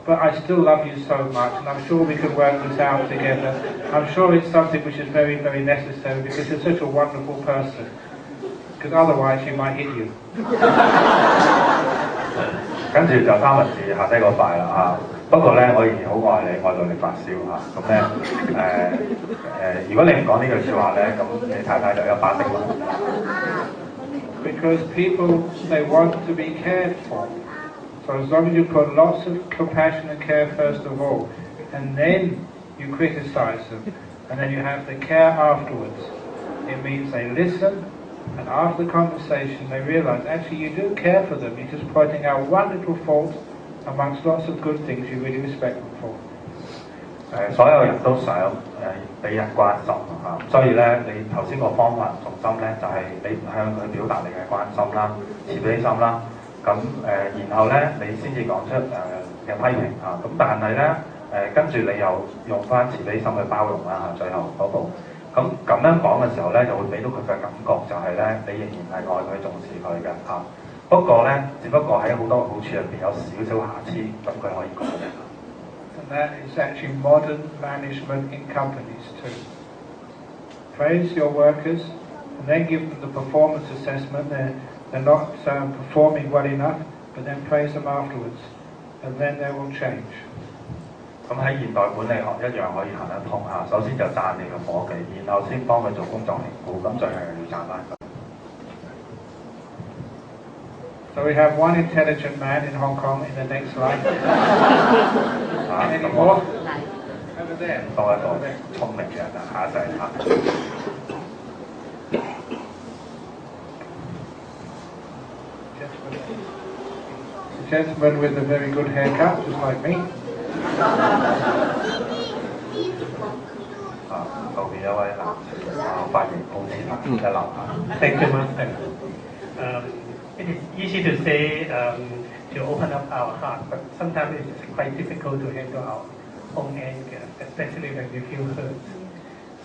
But I still love you so much, and I'm sure we can work this out together. I'm sure it's something which is very, very necessary because you're such a wonderful person. Because otherwise she might hit you. 咁跟住就三文治下低個塊啦嚇。不過咧，我仍然好愛你，愛到你發燒嚇。咁咧如果你唔講呢句説話咧，咁你太太就一把聲啦。Because people, they want to be cared for. So as long as you put lots of compassion and care first of all, and then you criticize them, and then you have the care afterwards, it means they listen, and after the conversation they realize actually you do care for them, you're just pointing out one little fault amongst lots of good things you really respect them for. 所有人都想俾人關心嚇，所以咧你頭先個方法重心咧就係你向佢表達你嘅關心啦、慈悲心啦，咁然後咧你先至講出嘅批評嚇，咁但係咧跟住你又用翻慈悲心去包容啦嚇，最後嗰步，咁樣講嘅時候咧就會俾到佢嘅感覺就係咧你仍然係愛佢重視佢嘅嚇，不過咧只不過喺好多好處入邊有少少瑕疵，咁佢可以改嘅。And that is actually modern management in companies too. Praise your workers and then give them the performance assessment. They're not performing well enough, but then praise them afterwards, and then they will change. 咁喺現代管理學一樣可以行得通嚇。首先就讚你嘅伙計，然後先幫佢做工作評估，咁最後要讚翻佢。So we have one intelligent man in Hong Kong in the next slide. Any more? Over there. 多一個聰明嘅人啊，下一世嚇。Gentleman with a very good haircut, just like me. 後邊一位男士髮型好似男嘅男嚇。Thank you, Master. It is easy to say to open up our heart, but sometimes it's quite difficult to handle our own anger, especially when we feel hurt.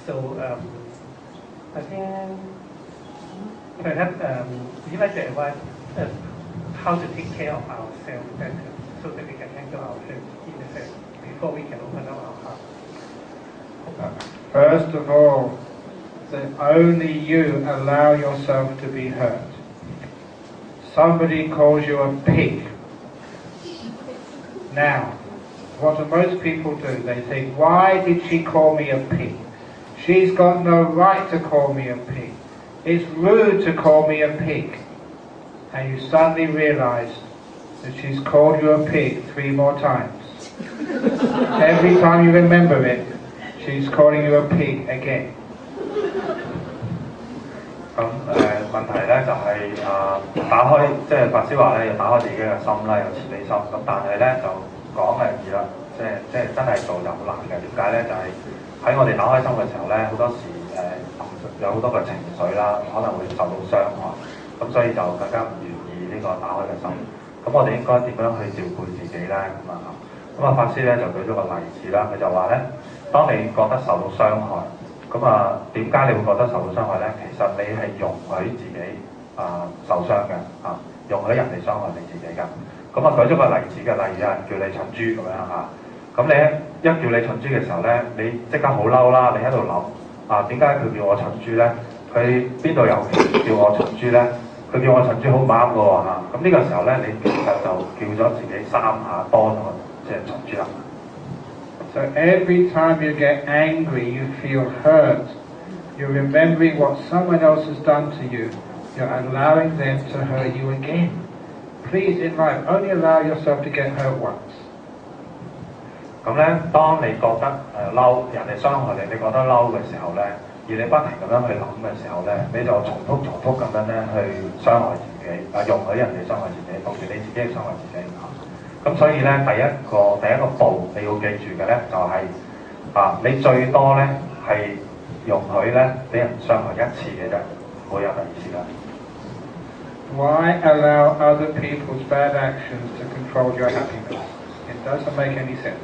So I think perhaps we like to advise how to take care of ourselves better, so that we can handle our hurt in the sense before we can open up our heart. First of all, that only you allow yourself to be hurt. Somebody calls you a pig. Now, what do most people do? They think, why did she call me a pig? She's got no right to call me a pig. It's rude to call me a pig. And you suddenly realize that she's called you a pig 3 more times. Every time you remember it, she's calling you a pig again. 咁問題咧就係打開，即係法師話咧要打開自己嘅心啦，有慈悲心。咁但係咧就講係易啦，即係真係做就好難嘅。點解咧？就係喺我哋打開心嘅時候咧，好多時有好多嘅情緒啦，可能會受到傷害。咁所以就更加唔願意呢個打開嘅心。咁我哋應該點樣去照顧自己咧？咁法師咧就舉咗個例子啦，佢就話咧，當你覺得受到傷害。咁點解你會覺得受到傷害咧？其實你係容許自己受傷嘅容許人哋傷害你自己㗎。咁舉咗個例子嘅，例如有人叫你蠢豬咁樣嚇。咁你一叫你蠢豬嘅時候咧，你即刻好嬲啦！你喺度諗點解佢叫我蠢豬咧？佢邊度有叫我蠢豬咧？佢叫我蠢豬好唔啱嘅喎嚇。咁呢個時候咧，你其實就叫咗自己3下多咗即係蠢豬啦。So every time you get angry, you feel hurt, you're remembering what someone else has done to you, you're allowing them to hurt you again. Please, in life, only allow yourself to get hurt once. 咁咧，當你覺得嬲，人哋傷害你，你覺得嬲嘅時候咧，而你不停咁樣去諗嘅時候咧，你就重複咁樣咧去傷害自己，容許人哋傷害自己，同時你自己傷害自己咁所以咧，第一個步你要記住嘅咧，就係你最多咧係容許咧俾人傷害1次嘅啫，唔會有第2次啦。Why allow other people's bad actions to control your happiness? It doesn't make any sense.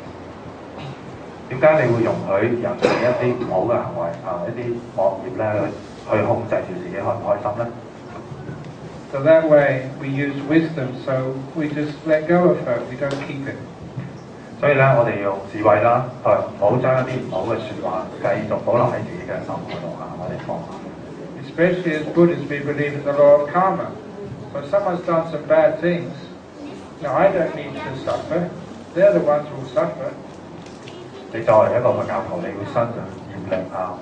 點解你會容許人哋一啲唔好嘅行為一啲惡業咧去控制住自己開唔開心咧？ So that way we use wisdom, so we just let go of her, we don't keep it. 所以咧，我哋用智慧啦，唔好將一啲唔好嘅説話繼續保留喺自己嘅心嗰度我哋放下。Especially as Buddhists, we believe in the law of karma. So if someone's done some bad things, No, I don't need to suffer. They're the ones who will suffer. 你作為一個佛教徒，你會相信業力啊。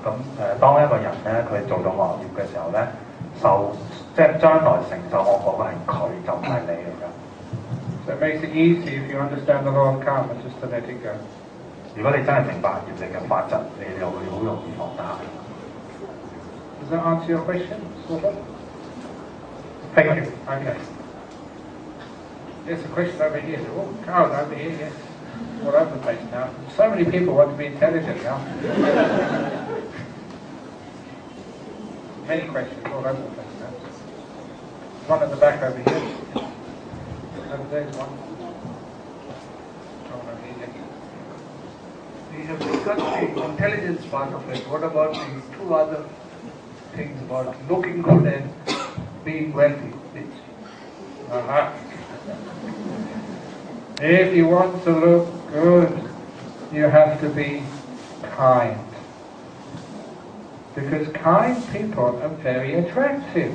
當一個人咧佢做咗惡業嘅時候咧，即係將來承受惡果嘅係佢，就唔係你嚟㗎。So it makes it easy if you understand the law of karma just to let it go. 如果你真係明白業力嘅法則，你就會好容易放下。Does that answer your question, sort of? Thank you. Okay. There's a question over here. Oh, Carl over here, yes. All over the place now. So many people want to be intelligent now. Many questions all over the place now. One at the back over here. Over there's one. Over here. We have discussed the intelligence part of it. What about the two other things about looking good and being wealthy? Uh-huh. If you want to look good, you have to be kind. Because kind people are very attractive.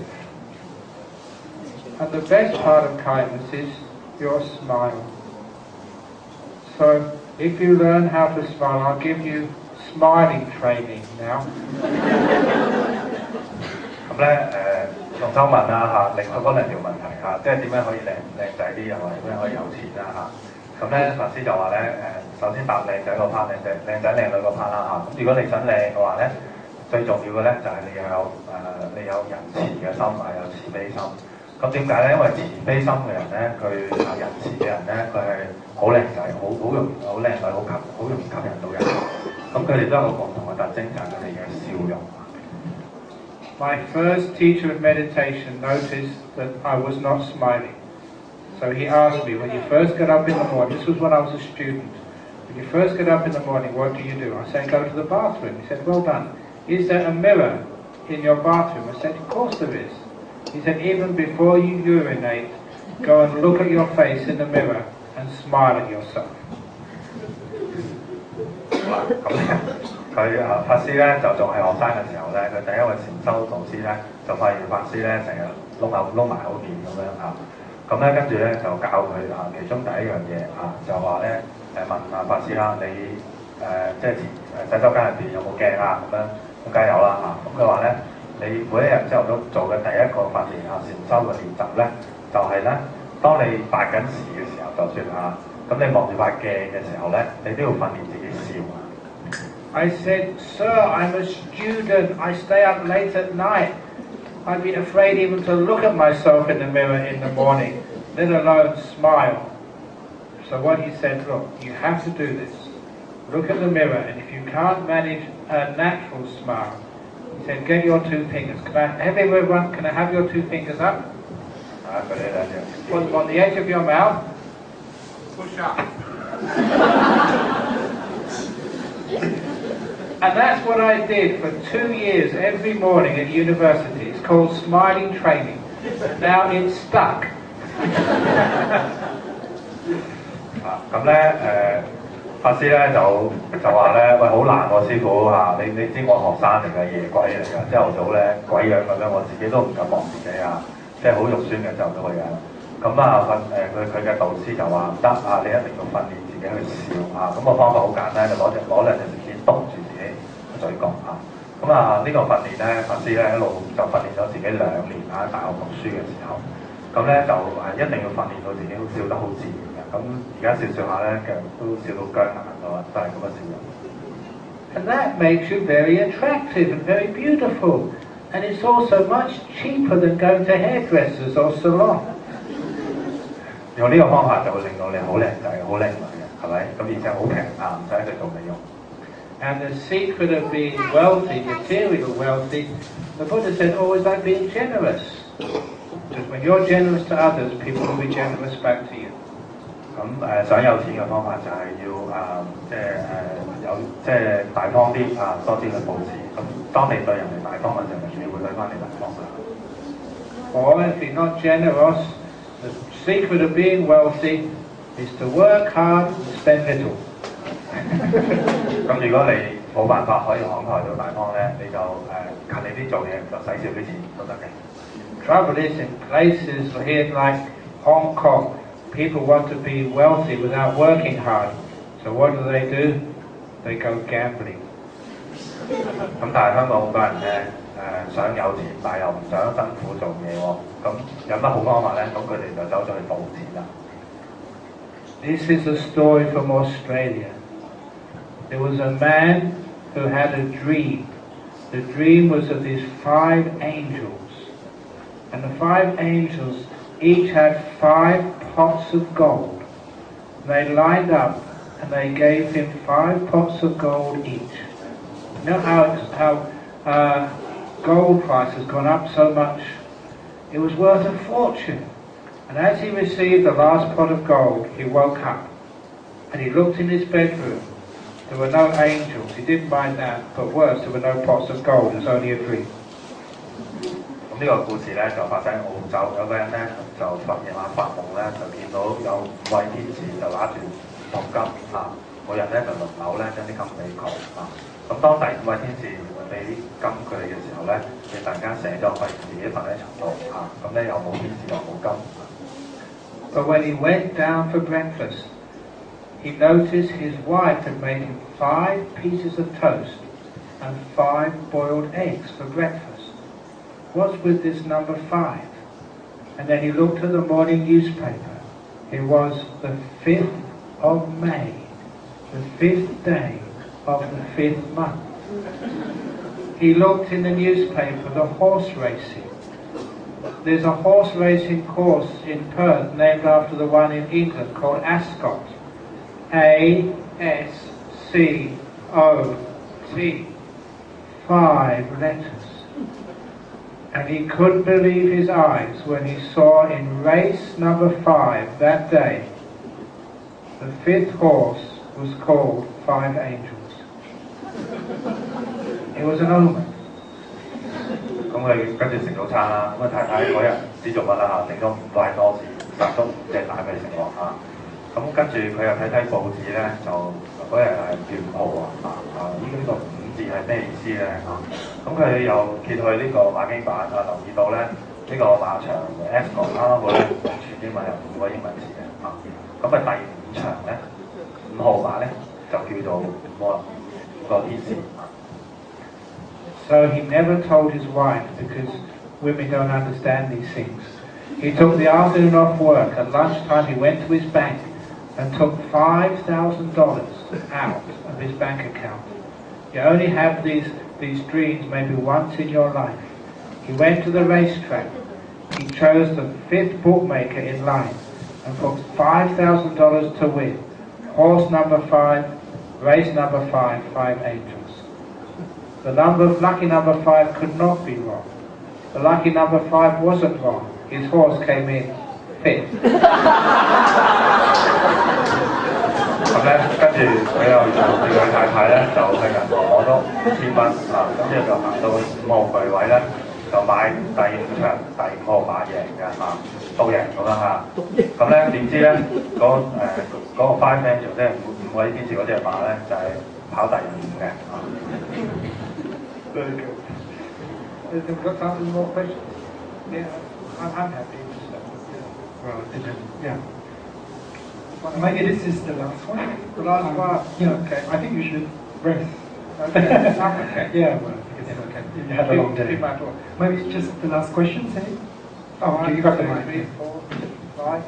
And the best part of kindness is your smile. So if you learn how to smile, I'll give you smiling training now. 咁咧用中文啦嚇，另外嗰兩條問題嚇，即係點樣可以靚仔啲，又或者點樣可以有錢啦嚇。咁咧法師就話咧首先答靚仔個 part，靚仔靚女個 part 啦嚇。咁如果你想靚嘅話咧，最重要嘅咧就係你有仁慈嘅心啊，有慈悲心。咁點解咧？因為慈悲心嘅人咧，佢仁慈嘅人咧，佢係好靚仔，好容易好靚女，好容易吸引到人。咁佢哋都有個共同嘅特徵，就係佢哋嘅笑容。My first teacher of meditation noticed that I was not smiling. So he asked me, when you first get up in the morning, this was when I was a student, when you first get up in the morning, what do you do? I said, go to the bathroom. He said, well done. Is there a mirror in your bathroom? I said, of course there is. He said, even before you urinate, go and look at your face in the mirror and smile at yourself. 佢法師咧就仲係學生嘅時候咧，佢第一位禪修導師咧就發現法師咧成日撈埋口面咁樣嚇，咁咧跟住咧就教佢其中第一樣嘢就話咧問法師啦，你即係洗手間入邊有冇鏡啊咁樣，咁梗係有啦嚇，咁佢話咧你每一日朝頭早做嘅第一個訓練禪修嘅練習咧，就係咧當你發緊時嘅時候，就算咁你望住塊鏡嘅時候咧，你都要訓練自己笑。I said, sir, I'm a student. I stay up late at night. I'd be afraid even to look at myself in the mirror in the morning, let alone smile. So what he said, look, you have to do this. Look at the mirror, and if you can't manage a natural smile, he said, get your two fingers. Can I have your two fingers up? Put them on the edge of your mouth. Push up. And that's what I did for 2 years every morning at university. It's called smiling training. Now it's stuck. 咁咧法師咧就話咧，喂好難喎師傅嚇，你知我學生嚟嘅夜鬼嚟㗎，朝頭早咧鬼樣咁樣，我自己都唔敢望自己即係好肉酸嘅朝頭早個樣。咁佢嘅導師就話唔得你一定要訓練自己去笑咁個方法好簡單，就攞兩隻手指篤住自己嘴角咁呢個訓練咧，法師咧一路就訓練咗自己2年喺大學讀書嘅時候，咁咧就一定要訓練到自己笑得好自然嘅。咁而家笑下咧，其實都笑到僵硬㗎嘛，都係咁嘅笑容。And that makes you very attractive and very beautiful. And it's also much cheaper than going to hairdressers or salon. 用呢個方法就會令到你好靚仔、好靚女嘅，係咪？咁而且好平唔使去做美容。And the secret of being wealthy, material wealthy, the Buddha said, always like being generous. Because when you're generous to others, people will be generous back to you. 咁想有錢嘅方法就係要即係大方啲多啲去佈施。咁當你對人哋大方嘅時候，人哋會對翻你大方嘅。Or if you're not generous, the secret of being wealthy is to work hard and spend little. 咁如果你冇辦法可以慷慨到大方咧，你就勤力啲做嘢，就使少啲錢都得嘅。Trouble is, in places here like Hong Kong, people want to be wealthy without working hard. So what do? They go gambling. 咁但係香港好多人咧想有錢，但係又唔想辛苦做嘢喎。咁有乜好方法咧？咁佢哋就走咗去賭錢啦。This is a story from Australia. There was a man who had a dream. The dream was of these 5 angels. And the 5 angels each had 5 pots of gold. They lined up and they gave him 5 pots of gold each. You know how gold price has gone up so much? It was worth a fortune. And as he received the last pot of gold, he woke up and he looked in his bedroom. There were no angels. He didn't mind that, but worse, there were no pots of gold. It was only a dream. 咁呢個故事咧就發生喺澳洲，有個人咧就夜晚發夢咧就見到有5位天使就拿住銅金每人咧就輪流咧將啲金俾佢咁當第5位天使俾金佢哋嘅時候咧，佢突然間醒咗，佢自己瞓喺床度咁咧又冇天使又冇金。But when he went down for breakfast, he noticed his wife had made him 5 pieces of toast and 5 boiled eggs for breakfast. What's with this number 5? And then he looked at the morning newspaper. It was the 5th of May, the 5th day of the 5th month. He looked in the newspaper, the horse racing. There's a horse racing course in Perth named after the one in England called Ascot. A-S-C-O-T. 5 letters. And he couldn't believe his eyes when he saw in race number 5 that day, the 5th horse was called 5 Angels. It was an omen. 咁佢跟住食早餐啦，咁太太嗰日唔知做乜啦整咗5塊多士，殺咗5隻蛋俾佢食喎咁跟住佢又睇報紙咧，就嗰日係月5號呢個5字係咩意思咧咁佢又揭去呢個馬經版留意到咧呢個馬場 Ascot 啱啱好咧全英文有5個英文字嘅咁第5場咧5號馬咧就叫做5個天使。So he never told his wife because women don't understand these things. He took the afternoon off work. At lunchtime he went to his bank and took $5,000 out of his bank account. You only have these dreams maybe once in your life. He went to the racetrack. He chose the 5th bookmaker in line and put $5,000 to win. Horse number 5, race number 5, 5 Angels. The lucky number 5 could not be wrong. The lucky number 5 wasn't wrong. His horse came in 5th. 咁咧，跟住佢又叫佢太太咧，就去銀行攞咗5000蚊咁之後就行到5號櫃位咧，就買第5場第5號馬贏嘅都贏咁啦咁咧點知咧嗰個 5 Angel 即係5位天使嗰隻馬咧，就係跑第5嘅Very good. We've got time for more questions? Yeah, I'm happy. Well, yeah. Maybe this is the last one. The last one? Yeah, Okay. I think you should rest. Okay. Yeah, well, because Okay. you had a long day. Keep my door. Maybe it's just the last question, say? Oh, Okay, you got the 1, mic. 2, 3, 4, 5,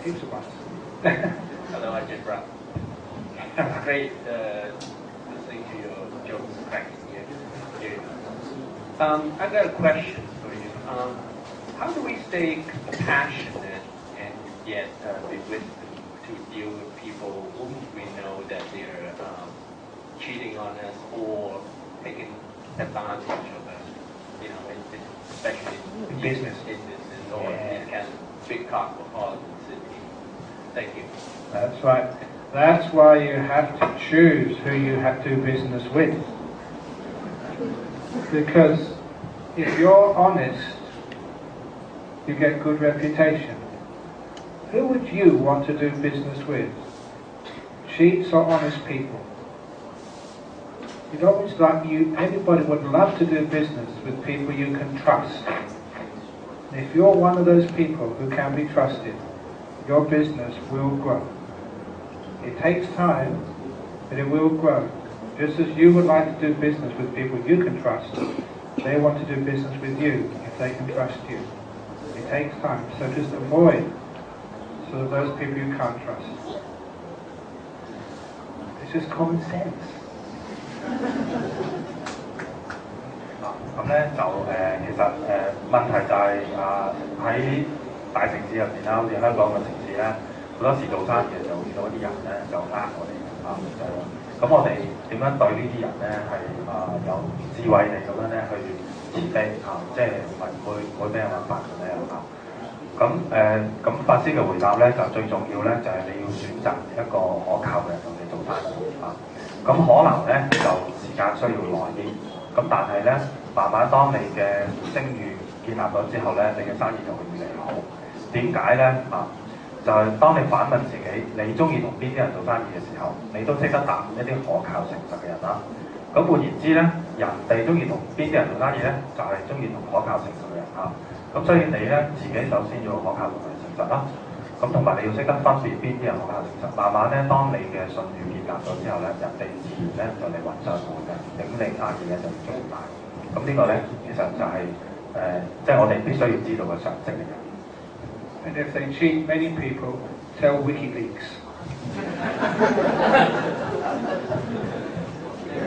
heaps of ones. Hello, Ajahn Brahm. Great listening to your jokes, cracking here. I've got a question for you. How do we stay compassionate and yet be wisdom to deal with people whom we know that they're cheating on us or taking advantage of us? You know, especially in business or in kind of big cosmopolitan cities. Thank you. That's right. That's why you have to choose who you have to do business with. Because if you're honest, you get good reputation. Who would you want to do business with? Cheats or honest people? You'd always everybody would love to do business with people you can trust. And if you're one of those people who can be trusted, your business will grow. It takes time, but it will grow. Just as you would like to do business with people you can trust, they want to do business with you if they can trust you. It takes time, so just avoid sort of those people you can't trust. It's just common sense. 咁咧就其實問題就係喺大城市入邊啦，好似香港嘅城市咧，好多時做生意就會遇到一啲人咧就呃我哋咁我哋點樣對呢啲人咧係有智慧地咁樣咧去慈悲即係唔會俾人揾煩嘅咧咁法師嘅回答咧就最重要咧就係你要選擇一個可靠嘅人同你做生意咁可能咧就時間需要耐啲，咁但係咧慢慢當你嘅聲譽建立咗之後咧，你嘅生意就會越嚟越好。點解咧就係當你反問自己，你中意同邊啲人做生意嘅時候，你都識得答一啲可靠誠實嘅人啦。咁換言之咧，人哋中意同邊啲人做生意咧，就係中意同可靠誠實嘅人咁所以你咧自己首先要可靠同埋誠實啦。咁同埋你要識得分別邊啲人可靠誠實。慢慢咧，當你嘅信譽建立咗之後咧，人哋自然咧就嚟揾上門嘅，頂你生意咧就會做大。咁呢個咧其實就係即係我哋必須要知道嘅常識嚟嘅。And if they cheat many people, tell WikiLeaks.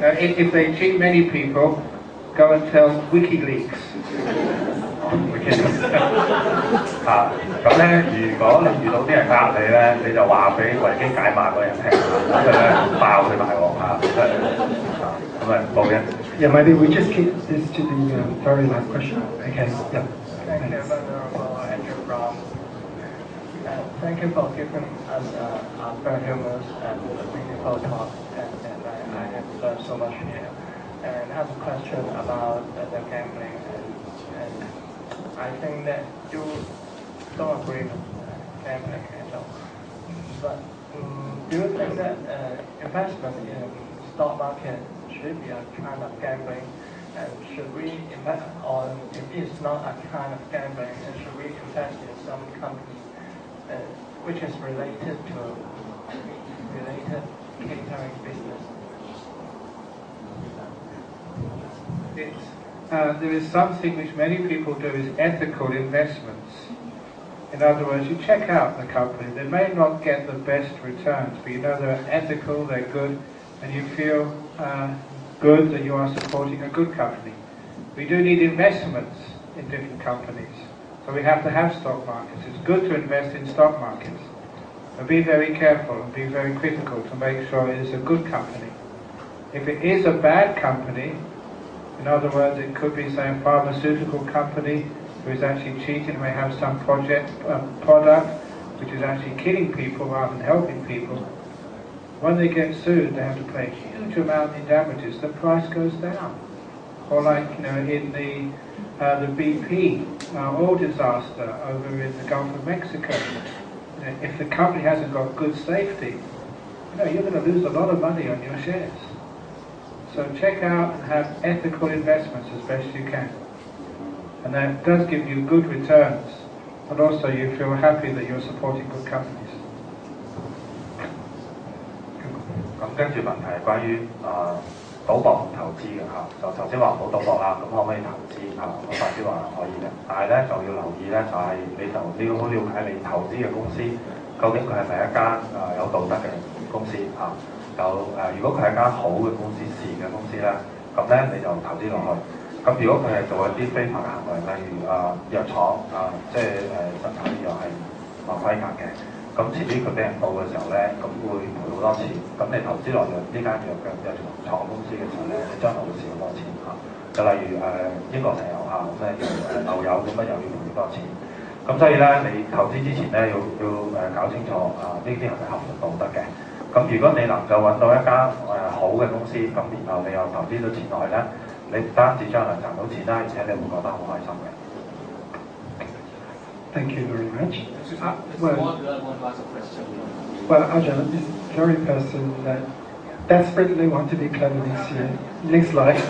If they cheat many people, go and tell WikiLeaks. 咁咧，如果你遇到啲人呃你咧，你就話俾維基解碼嗰人聽，咁佢咧爆佢大鑊咁啊冇嘅。Yeah, maybe we just keep this to the very last question. Okay. Yeah. Thank you, Venerable Ajahn Brahm. Thank you for giving us a very humorous and meaningful talk, and I have learned so much here. And I have a question about the gambling, and I think that you don't agree with gambling at all. But do you think that investment in stock market should be a kind of gambling? And should we invest, or if it's not a kind of gambling, and should we invest in some company which is related catering business? There is something which many people do is ethical investments. In other words, you check out the company. They may not get the best returns, but you know they're ethical, they're good, and you feel good that you are supporting a good company. We do need investments in different companies, so we have to have stock markets. It's good to invest in stock markets, but be very careful and be very critical to make sure it is a good company. If it is a bad company, in other words, it could be, say, a pharmaceutical company who is actually cheating, may have some product which is actually killing people rather than helping people. When they get sued, they have to pay a huge amount in damages. The price goes down. Or like, in the BP oil disaster over in the Gulf of Mexico, if the company hasn't got good safety, you're going to lose a lot of money on your shares. So check out and have ethical investments as best you can. And that does give you good returns, but also you feel happy that you're supporting good companies. 咁跟住問題係關於賭博同投資嘅就頭先話唔好賭博啦，咁可唔可以投資咁法師話可以嘅，但係咧就要留意咧，就係你要好了解你投資嘅公司究竟佢係咪一間有道德嘅公司如果佢係間好嘅公司、善嘅公司咧，咁咧你就投資落去。咁如果佢係做一啲非法嘅行為，例如藥廠即係生產啲藥係違規格嘅，咁遲啲佢俾人告嘅時候咧，咁會賠好多錢。咁你投資落呢間藥廠公司嘅時候咧，你將來會蝕好多錢就例如英國石油咁牛油咁又要賠好多錢。咁所以咧，你投資之前咧要搞清楚呢啲係咪合乎道德嘅。咁如果你能夠揾到一間好嘅公司，咁然後你又投資到錢落去咧，你唔單止將來賺到錢啦，而且你會覺得好開心嘅。Thank you very much. Well, Ajahn, this very person that desperately want to be clever this year, next life.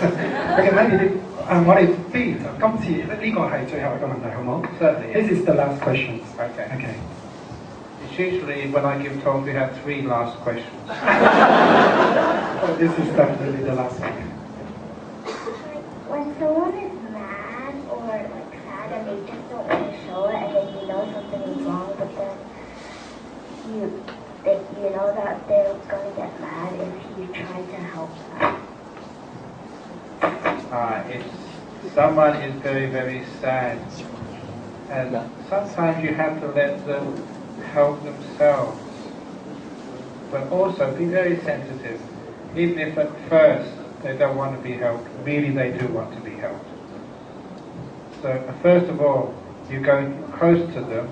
Okay, maybe 我哋不如就今次呢個係最後一個問題，好冇？ Certainly. This is the last question. Okay. Okay. It's usually when I give talk we have 3 last questions. Well, this is definitely the last one. When someone is mad or like sad and they just don't want to show it, and then you know something is wrong, but then you know that they're going to get mad if you try to help them. If someone is very, very sad, and sometimes you have to let them help themselves, but also be very sensitive. Even if at first they don't want to be helped, really they do want to be helped. So first of all, you go close to them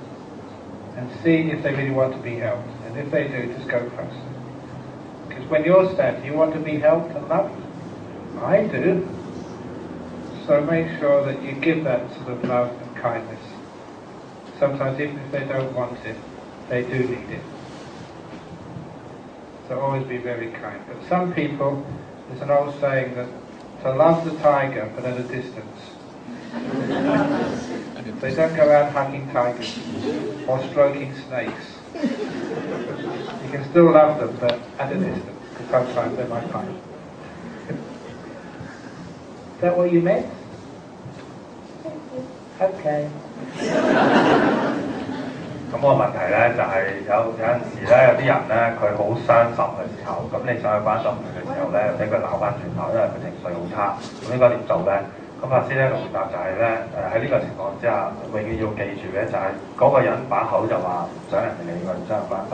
and see if they really want to be helped. And if they do, just go closer. Because when you're sad, you want to be helped and loved. I do. So make sure that you give that sort of love and kindness. Sometimes even if they don't want it, they do need it. So always be very kind. But some people, there's an old saying that to love the tiger but at a distance. They don't go out hugging tigers or stroking snakes. You can still love them but at a distance, because sometimes they might bite. Is that what you meant? Okay. 咁個問題咧就係有陣時咧有啲人咧佢好傷心嘅時候，咁你想去關心佢嘅時候咧，俾佢鬧翻轉頭，因為佢情緒好差，咁應該點做咧？咁法師咧嘅回答就係咧喺呢個情況之下，永遠要記住嘅就係嗰個人把口就話唔想人哋理佢，唔想人關心，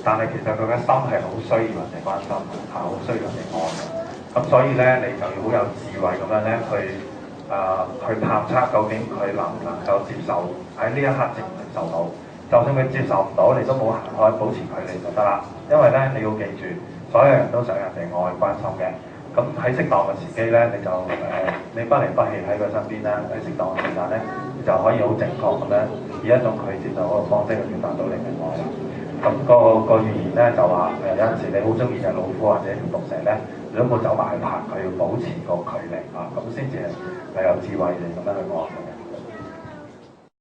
但係其實佢嘅心係好需要人哋關心好需要人哋愛嘅。咁所以咧你就要好有智慧咁樣咧去探測究竟佢能唔能夠接受喺呢一刻接唔接受到。就算佢接受唔到，你都冇行開，保持距離就得啦。因為咧，你要記住，所有人都想人哋愛關心嘅。咁喺適當嘅時機咧，你就你不離不棄喺佢身邊咧，喺適當嘅時間咧，你就可以好正確咁樣以一種佢接受嗰個方式去表達到你嘅愛啦。咁個語言咧就話有陣時你好中意隻老虎或者條毒蛇咧，你都冇走埋去拍佢，要保持個距離啊，咁先至係有智慧地咁樣去愛佢嘅。